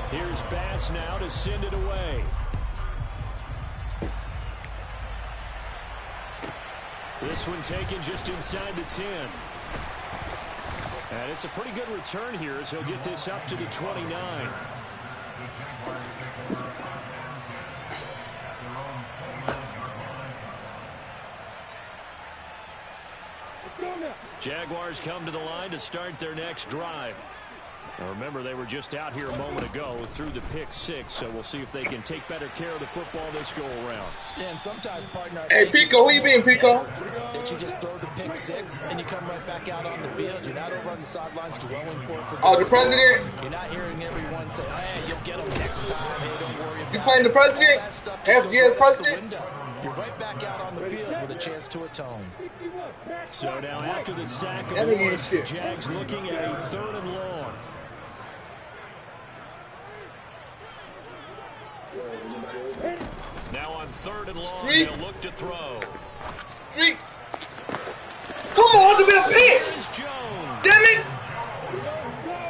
Here's Bass now to send it away. This one taken just inside the 10. And it's a pretty good return here as he'll get this up to the 29. Jaguars come to the line to start their next drive. Now remember, they were just out here a moment ago through the pick 6, so we'll see if they can take better care of the football this go around. Yeah, and sometimes, partner, hey, Pico, who you being, Pico? That you just throw the pick 6 and you come right back out on the field. You're not over on the sidelines dwelling for it. Oh, the president? You're not hearing everyone say, hey, you'll get them next time. Hey, don't worry about it. You playing the president? FGS president? You're right back out on the field with a chance to atone. So now after the sack of Lawrence, the Jags looking at a 3rd and long. Now on 3rd and long, they'll look to throw. Streets. Come on, it's a bit of pick. Damn it.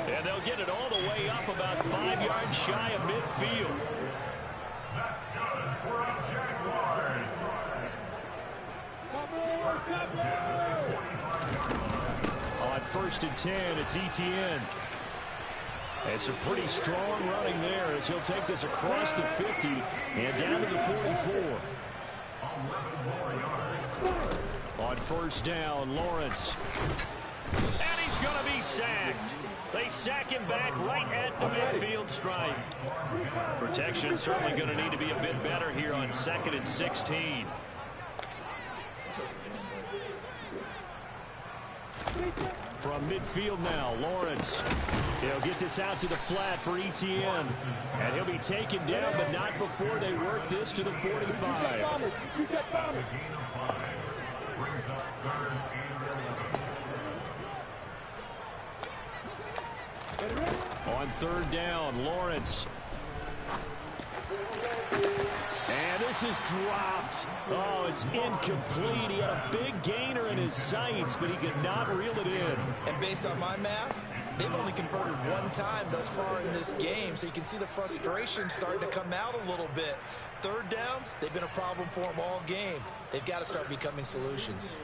And they'll get it all the way up about 5 yards shy of midfield. On 1st and 10, it's Etienne. It's a pretty strong running there as he'll take this across the 50 and down to the 44. On 1st down, Lawrence. And he's going to be sacked. They sack him back right at the midfield stripe. Protection certainly going to need to be a bit better here on 2nd and 16. From midfield now, Lawrence. He'll get this out to the flat for Etienne. And he'll be taken down, but not before they work this to the 45. On 3rd down, Lawrence. And this is dropped. Oh, it's incomplete. He had a big gainer in his sights, but he could not reel it in. And based on my math, they've only converted 1 time thus far in this game, so you can see the frustration starting to come out a little bit. 3rd downs, they've been a problem for them all game. They've got to start becoming solutions.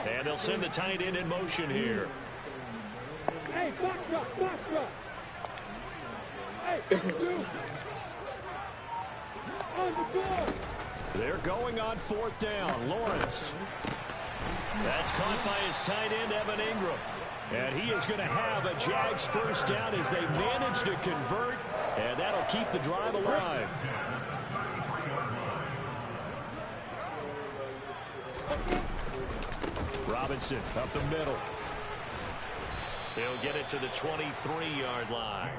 And they'll send the tight end in motion here. Hey, box drop. Hey, on the board. They're going on 4th down. Lawrence. That's caught by his tight end, Evan Ingram. And he is going to have a Jags 1st down as they manage to convert. And that'll keep the drive alive. Robinson up the middle. He'll get it to the 23-yard line.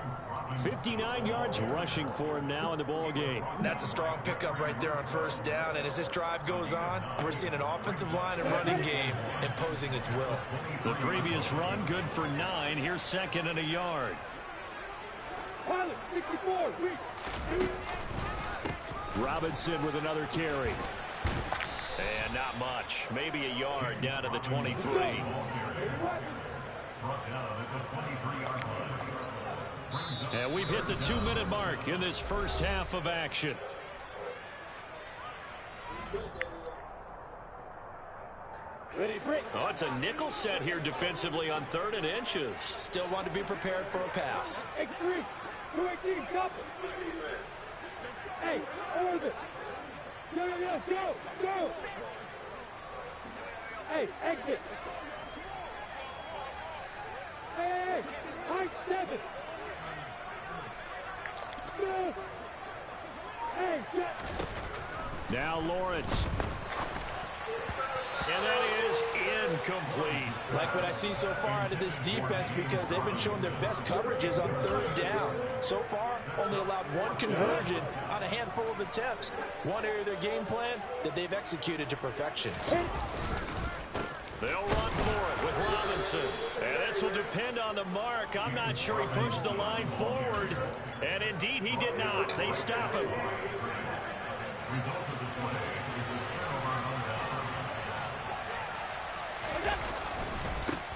59 yards rushing for him now in the ball game. That's a strong pickup right there on 1st down. And as this drive goes on, we're seeing an offensive line and running game imposing its will. The previous run good for 9. Here's 2nd and a yard. Robinson with another carry. And not much. Maybe a yard down to the 23. And we've hit the 2-minute mark in this first half of action. Oh, it's a nickel set here defensively on 3rd and inches. Still want to be prepared for a pass. X3, 218, couple. Hey, orbit. Go. Hey, exit. Hey, height 7. Go. Hey, shut. Now Lawrence. And that is incomplete. Like what I see so far out of this defense, because they've been showing their best coverages on 3rd down. So far, only allowed 1 conversion on a handful of attempts. One area of their game plan that they've executed to perfection. They'll run for it with Robinson. And this will depend on the mark. I'm not sure he pushed the line forward. And indeed, he did not. They stop him.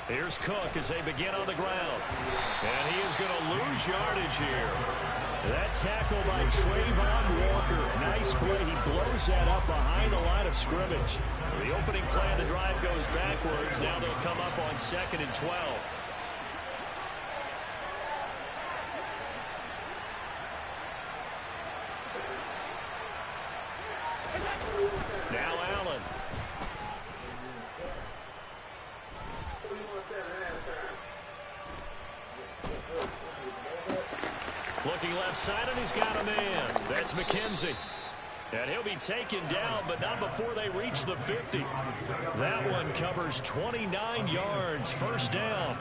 Here's Cook as they begin on the ground. And he is going to lose yardage here. That tackle by Trayvon Walker. Nice play. He blows that up behind the line of scrimmage. The opening play of the drive goes backwards. Now they'll come up on 2nd and 12. Now Allen. Looking left side, and he's got a man. That's McKenzie. And he'll be taken down, but not before they reach the 50. That one covers 29 yards. First down.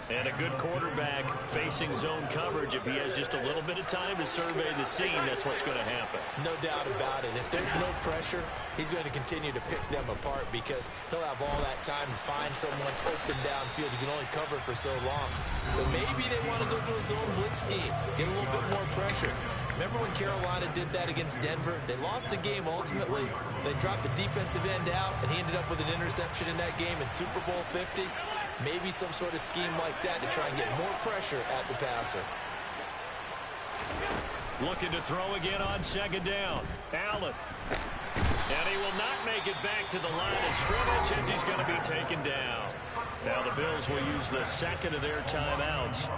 And a good quarterback facing zone coverage. If he has just a little bit of time to survey the scene, that's what's going to happen. No doubt about it. If there's no pressure, he's going to continue to pick them apart because he'll have all that time to find someone open downfield. You can only cover for so long. So maybe they want to go to a zone blitz scheme, get a little bit more pressure. Remember when Carolina did that against Denver? They lost the game ultimately. They dropped the defensive end out, and he ended up with an interception in that game in Super Bowl 50. Maybe some sort of scheme like that to try and get more pressure at the passer. Looking to throw again on 2nd down. Allen. And he will not make it back to the line of scrimmage as he's going to be taken down. Now the Bills will use the 2nd of their timeouts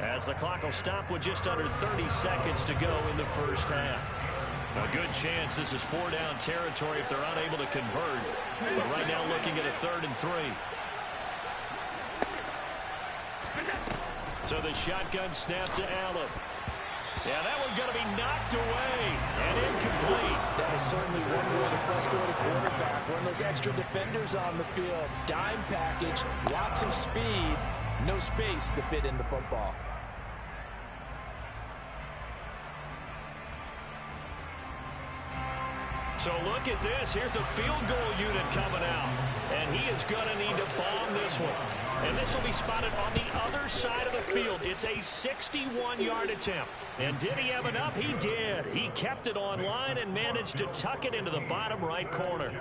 as the clock will stop with just under 30 seconds to go in the first half. A good chance this is 4-down territory if they're unable to convert. But right now looking at a 3rd and 3. So the shotgun snap to Allen. Yeah, that one's going to be knocked away and incomplete. That is certainly one way to frustrate a quarterback. Run those extra defenders on the field. Dime package, lots of speed, no space to fit in the football. So look at this. Here's the field goal unit coming out. And he is going to need to bomb this one. And this will be spotted on the other side of the field. It's a 61-yard attempt. And did he have enough? He did. He kept it on line and managed to tuck it into the bottom right corner.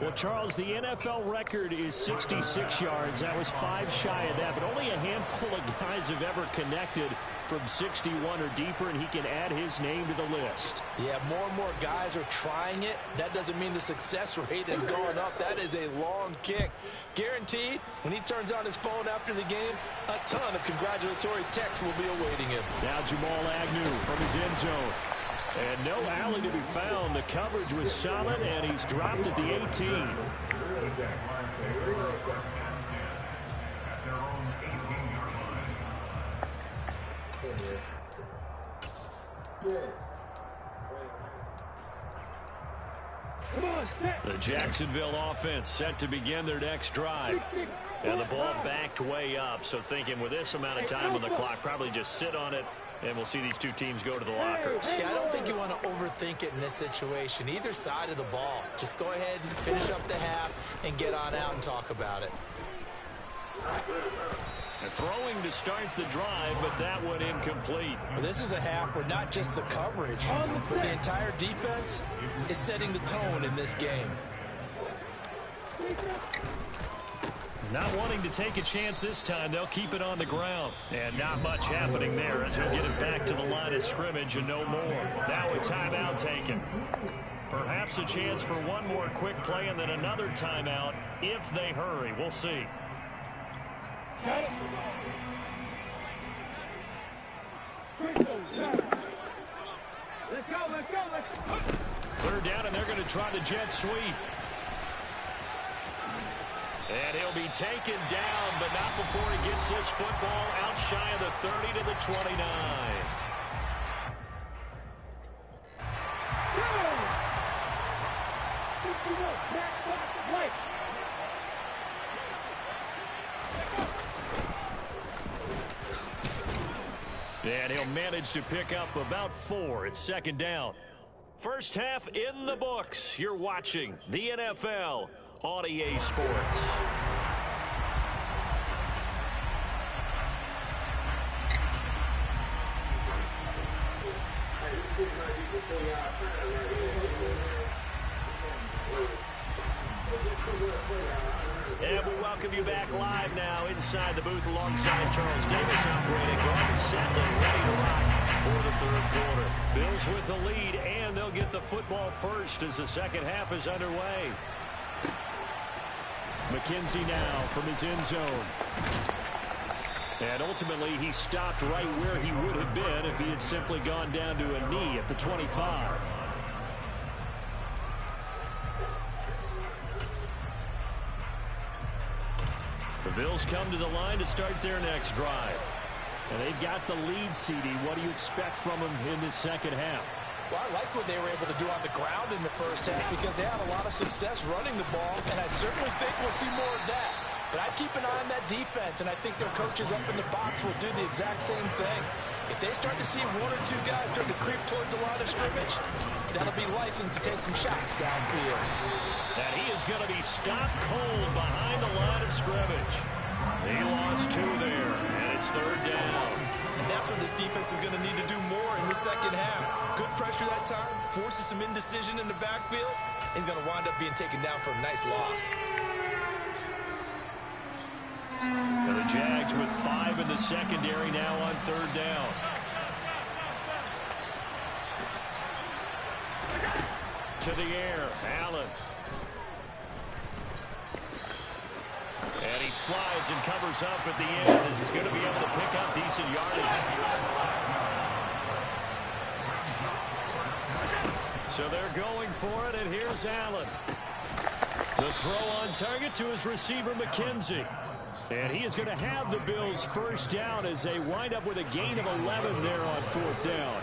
Well, Charles, the NFL record is 66 yards. That was 5 shy of that, but only a handful of guys have ever connected from 61 or deeper, and he can add his name to the list. Yeah, more and more guys are trying it. That doesn't mean the success rate has gone up. That is a long kick. Guaranteed, when he turns on his phone after the game, a ton of congratulatory texts will be awaiting him. Now Jamal Agnew from his end zone. And no alley to be found. The coverage was solid, and he's dropped at the 18. The Jacksonville offense set to begin their next drive. And the ball backed way up, so thinking with this amount of time on the clock, probably just sit on it, and we'll see these two teams go to the lockers. Yeah, I don't think you want to overthink it in this situation. Either side of the ball. Just go ahead and finish up the half and get on out and talk about it. Throwing to start the drive, but that one incomplete. Well, this is a half where not just the coverage, but the entire defense is setting the tone in this game. Not wanting to take a chance this time, they'll keep it on the ground. And not much happening there as he'll get it back to the line of scrimmage and no more. Now a timeout taken. Perhaps a chance for one more quick play and then another timeout if they hurry. We'll see. Let's go, let's go, let's go. 3rd down, and they're going to try the jet sweep. And he'll be taken down, but not before he gets this football out shy of the 30 to the 29. And he'll manage to pick up about 4 at 2nd down. First half in the books. You're watching the NFL on EA Sports. And we welcome you back live now inside the booth alongside Charles Davis. I'm Brandon Garden, set and ready to rock for the third quarter. Bills with the lead, and they'll get the football first as the second half is underway. McKenzie now from his end zone. And ultimately, he stopped right where he would have been if he had simply gone down to a knee at the 25. The Bills come to the line to start their next drive. And they've got the lead, CD. What do you expect from them in the second half? Well, I like what they were able to do on the ground in the first half because they had a lot of success running the ball, and I certainly think we'll see more of that. But I'd keep an eye on that defense, and I think their coaches up in the box will do the exact same thing. If they start to see one or two guys start to creep towards the line of scrimmage, that'll be licensed to take some shots downfield. And he is going to be stopped cold behind the line of scrimmage. He lost 2 there, and it's third down. And that's what this defense is going to need to do more in the second half. Good pressure that time, forces some indecision in the backfield. He's going to wind up being taken down for a nice loss. And the Jags with 5 in the secondary now on third down. To the air, Allen. And he slides and covers up at the end as he's going to be able to pick up decent yardage. So they're going for it, and here's Allen. The throw on target to his receiver, McKenzie. And he is going to have the Bills first down as they wind up with a gain of 11 there on fourth down.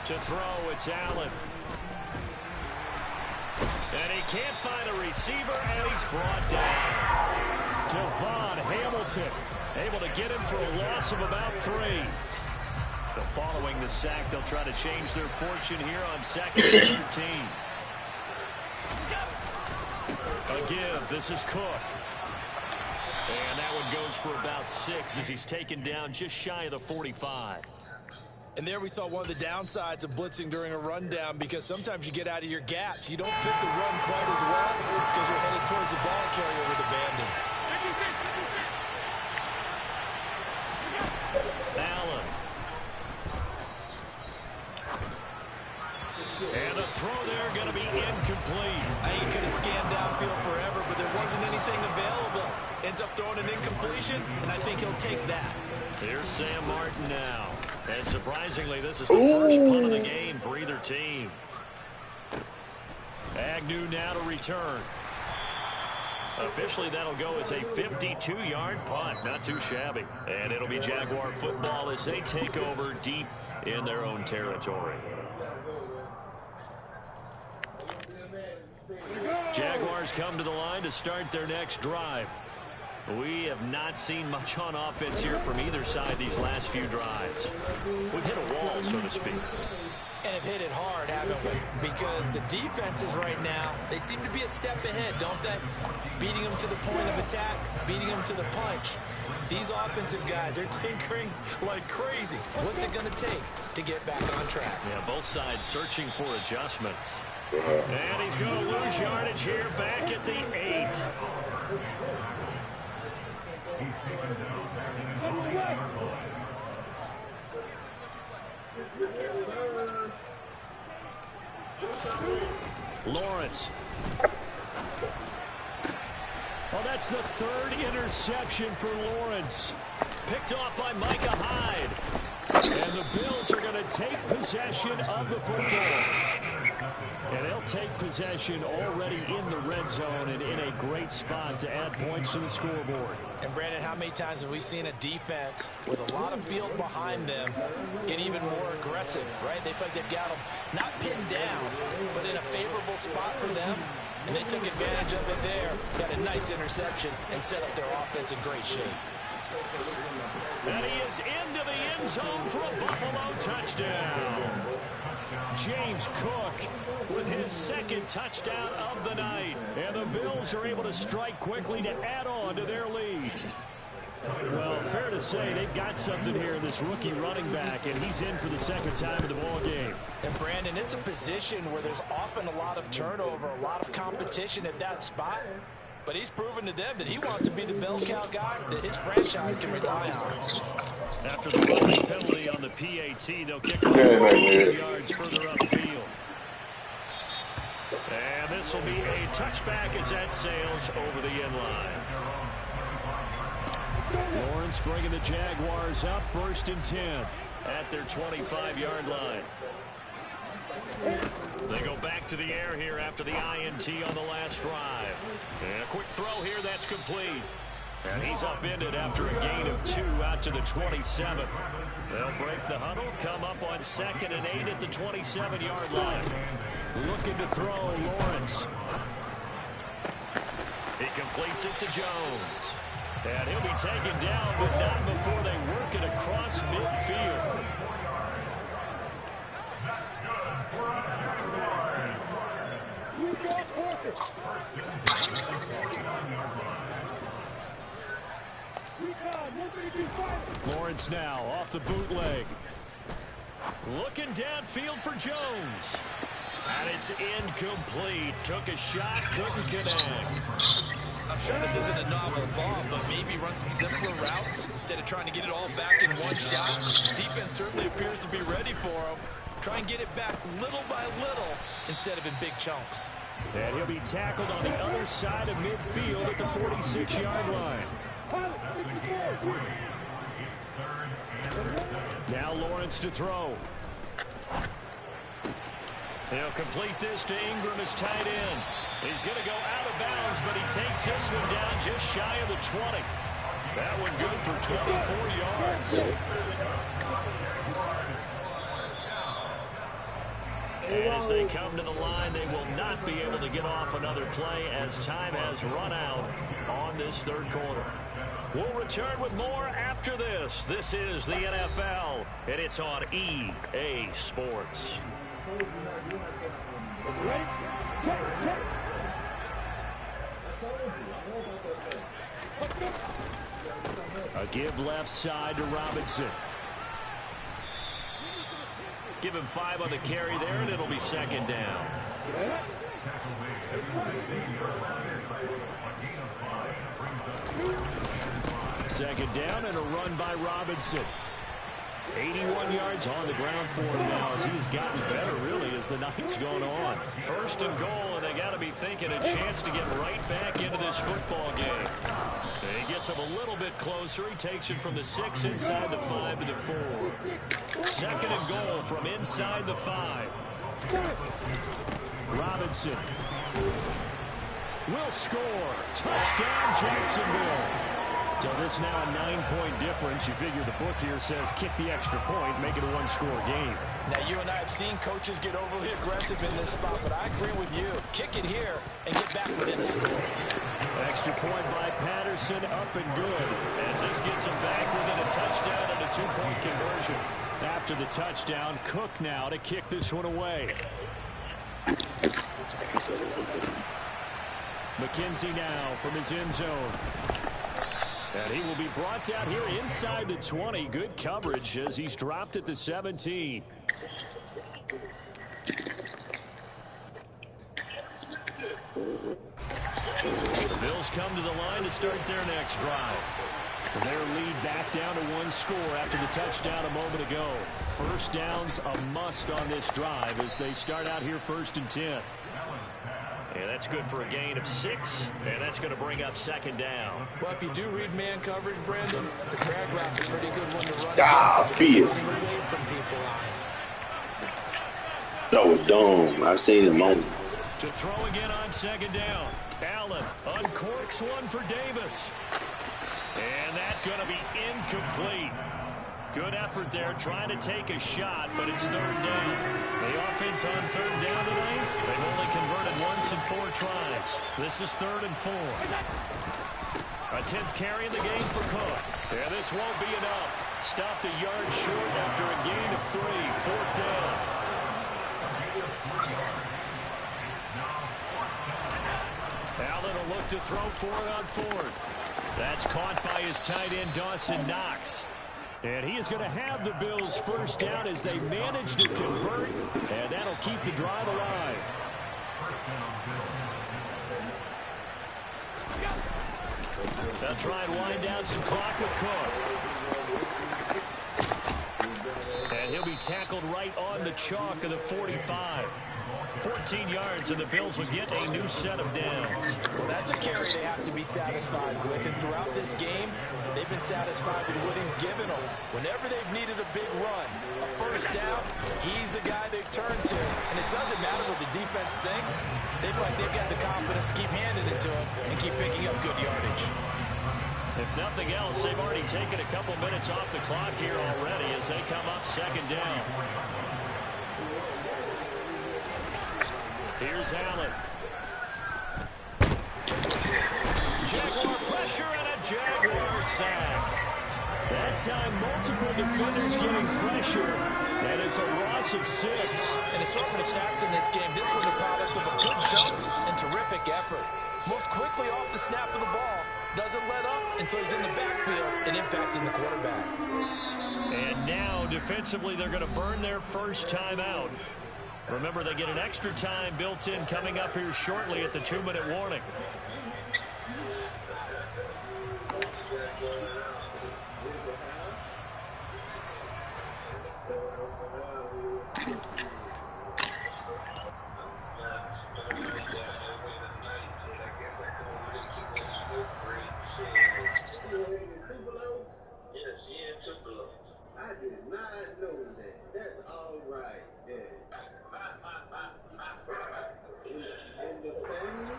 To throw, it's Allen. And he can't find a receiver, and he's brought down. Devon Hamilton able to get him for a loss of about 3. Following the sack, they'll try to change their fortune here on 2nd and 13. A give. This is Cook. And that one goes for about 6 as he's taken down just shy of the 45. And there we saw one of the downsides of blitzing during a rundown because sometimes you get out of your gaps. You don't fit the run quite as well because you're headed towards the ball carrier with abandon. Allen. And the throw there going to be incomplete. I think he could have scanned downfield forever, but there wasn't anything available. Ends up throwing an incompletion, and I think he'll take that. Here's Sam Martin now. And surprisingly, this is the first punt of the game for either team. Agnew now to return. Officially, that'll go as a 52-yard punt. Not too shabby. And it'll be Jaguar football as they take over deep in their own territory. Jaguars come to the line to start their next drive. We have not seen much on offense here from either side these last few drives. We've hit a wall, so to speak. And have hit it hard, haven't we? Because the defenses right now, they seem to be a step ahead, don't they? Beating them to the point of attack, beating them to the punch. These offensive guys, they're tinkering like crazy. What's it going to take to get back on track? Yeah, both sides searching for adjustments. And he's going to lose yardage here back at the 8. Lawrence. Well, that's the 3rd interception for Lawrence. Picked off by Micah Hyde. And the Bills are going to take possession of the football. And they'll take possession already in the red zone and in a great spot to add points to the scoreboard. And Brandon, how many times have we seen a defense with a lot of field behind them get even more aggressive, right? They feel like they've got them not pinned down, but in a favorable spot for them. And they took advantage of it there, got a nice interception, and set up their offense in great shape. And he is into the end zone for a Buffalo touchdown. James Cook with his 2nd touchdown of the night. And the Bills are able to strike quickly to add on to their lead. Well, fair to say they've got something here in this rookie running back, and he's in for the second time in the ball game. And Brandon, it's a position where there's often a lot of turnover, a lot of competition at that spot. But he's proven to them that he wants to be the bell cow guy that his franchise can rely on. After the roughing penalty on the PAT, they'll kick it 15 yards further upfield. And this will be a touchback as that sails over the end line. Lawrence bringing the Jaguars up 1st and 10 at their 25-yard line. They go back to the air here after the INT on the last drive. And a quick throw here that's complete. And he's upended after a gain of 2 out to the 27. They'll break the huddle, come up on 2nd and 8 at the 27-yard line. Looking to throw, Lawrence. He completes it to Jones. And he'll be taken down, but not before they work it across midfield. Lawrence now off the bootleg. Looking downfield for Jones. And it's incomplete. Took a shot, couldn't connect. I'm sure this isn't a novel thought, but maybe run some simpler routes instead of trying to get it all back in one shot. Defense certainly appears to be ready for him. Try and get it back little by little instead of in big chunks. And he'll be tackled on the other side of midfield at the 46-yard line. Now Lawrence to throw. He'll complete this to Ingram as tight end. He's going to go out of bounds, but he takes this one down just shy of the 20. That one good for 24 yards. And as they come to the line, they will not be able to get off another play as time has run out on this third quarter. We'll return with more after this. This is the NFL, and it's on EA Sports. A give left side to Robinson. Give him 5 on the carry there, and it'll be 2nd down. Second down and a run by Robinson. 81 yards on the ground for him now as he's gotten better, really, as the night's gone on. 1st and goal, and they got to be thinking a chance to get right back into this football game. And he gets him a little bit closer. He takes it from the 6 inside the 5 to the 4. 2nd and goal from inside the 5. Robinson will score. Touchdown, Jacksonville. So this now a 9-point difference. You figure the book here says kick the extra point, make it a 1-score game. Now, you and I have seen coaches get overly aggressive in this spot, but I agree with you. Kick it here and get back within a score. Extra point by Patterson, up and good. As this gets him back within a touchdown and a 2-point conversion. After the touchdown, Cook now to kick this one away. McKenzie now from his end zone. And he will be brought down here inside the 20. Good coverage as he's dropped at the 17. The Bills come to the line to start their next drive. Their lead back down to 1 score after the touchdown a moment ago. 1st down's a must on this drive as they start out here 1st and 10. And that's good for a gain of 6, and that's going to bring up 2nd down. Well, if you do read man coverage, Brandon, the drag route's a pretty good one to run against. Away from people on it. That was dumb. I seen him on. To throw again on 2nd down. Allen uncorks one for Davis. And that's going to be incomplete. Good effort there, trying to take a shot, but it's 3rd down. The offense on 3rd down tonight, they've only converted once in 4 tries. This is 3rd and 4. A 10th carry in the game for Cook. Yeah, this won't be enough. Stopped a yard short after a gain of 3. 4th down. Allen will look to throw for it on 4th. That's caught by his tight end, Dawson Knox. And he is going to have the Bills first down as they manage to convert, and that'll keep the drive alive. They'll try and wind down some clock with Cook. And he'll be tackled right on the chalk of the 45. 14 yards, and the Bills will get a new set of downs. Well, that's a carry they have to be satisfied with. And throughout this game, they've been satisfied with what he's given them. Whenever they've needed a big run, a first down, he's the guy they've turned to. And it doesn't matter what the defense thinks. They've got the confidence to keep handing it to him and keep picking up good yardage. If nothing else, they've already taken a couple minutes off the clock here already as they come up second down. Here's Allen. Jaguar pressure and a Jaguar sack. That time, multiple defenders getting pressure, and it's a loss of 6. An assortment of sacks in this game. This one the product of a good jump and terrific effort. Moves quickly off the snap of the ball. Doesn't let up until he's in the backfield and impacting the quarterback. And now, defensively, they're going to burn their first time out. Remember, they get an extra time built in coming up here shortly at the 2-minute warning. I did not know that. That's all right. Yeah. In the family?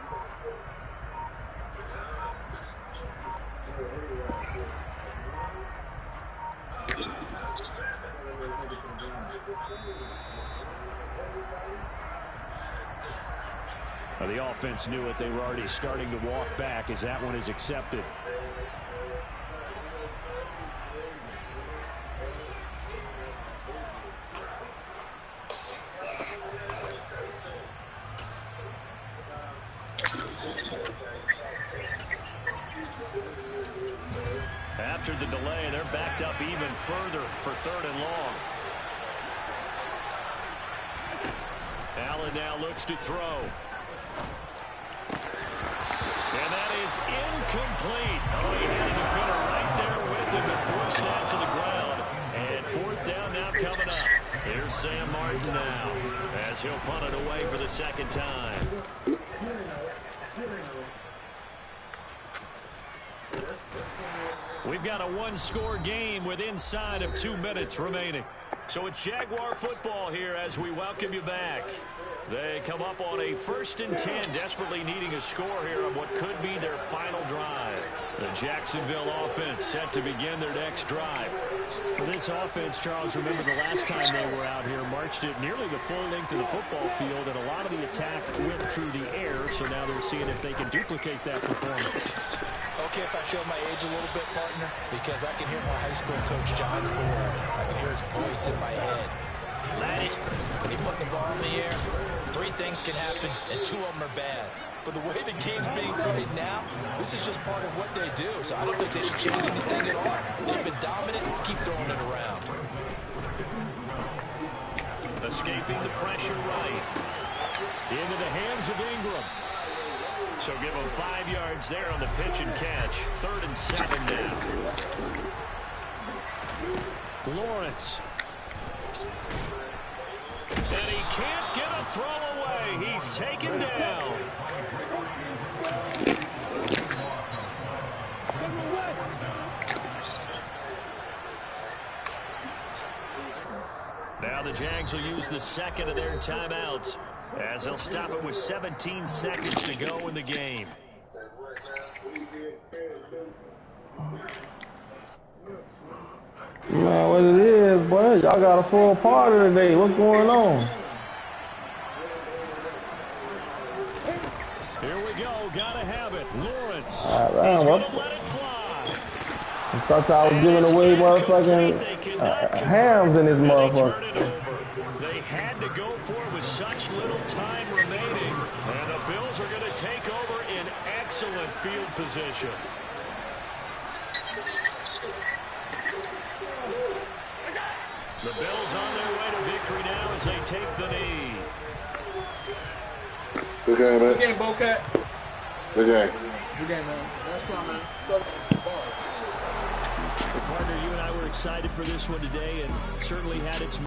The offense knew it. They were already starting to walk back as that one is accepted. After the delay, they're backed up even further for 3rd and long. Allen now looks to throw. And that is incomplete. Oh, he had a defender right there with him to force that to the ground. And 4th down now coming up. Here's Sam Martin now as he'll punt it away for the 2nd time. We've got a 1-score game with inside of 2 minutes remaining. So it's Jaguar football here as we welcome you back. They come up on a 1st and 10, desperately needing a score here on what could be their final drive. The Jacksonville offense set to begin their next drive. Well, this offense, Charles, remember the last time they were out here, marched it nearly the full length of the football field, and a lot of the attack went through the air, so now they're seeing if they can duplicate that performance. Okay, if I show my age a little bit, partner, because I can hear my high school coach, John Ford. I can hear his voice in my head. Laddie, when he put the ball in the air, 3 things can happen, and 2 of them are bad. But the way the game's being played now, this is just part of what they do. So I don't think they should change anything at all. They've been dominant. Keep throwing it around. Escaping the pressure right. Into the hands of Ingram. So give him 5 yards there on the pitch and catch. 3rd and 7 now. Lawrence. And he can't get a throw away. He's taken down. Now the Jags will use the 2nd of their timeouts as they'll stop it with 17 seconds to go in the game. Man, what it is, boy, y'all got a full party today. What's going on? Here we go. Gotta have it. Lawrence. All right, he's gonna let it fly. I thought I was giving away motherfucking hams in this motherfucker. They had to go for it with such little time remaining, and the Bills are going to take over in excellent field position. as they take the knee. Good game, man. Good game, Bocat. Good game. Good game, man. That's fine, man. Partner, you and I were excited for this one today, and certainly had its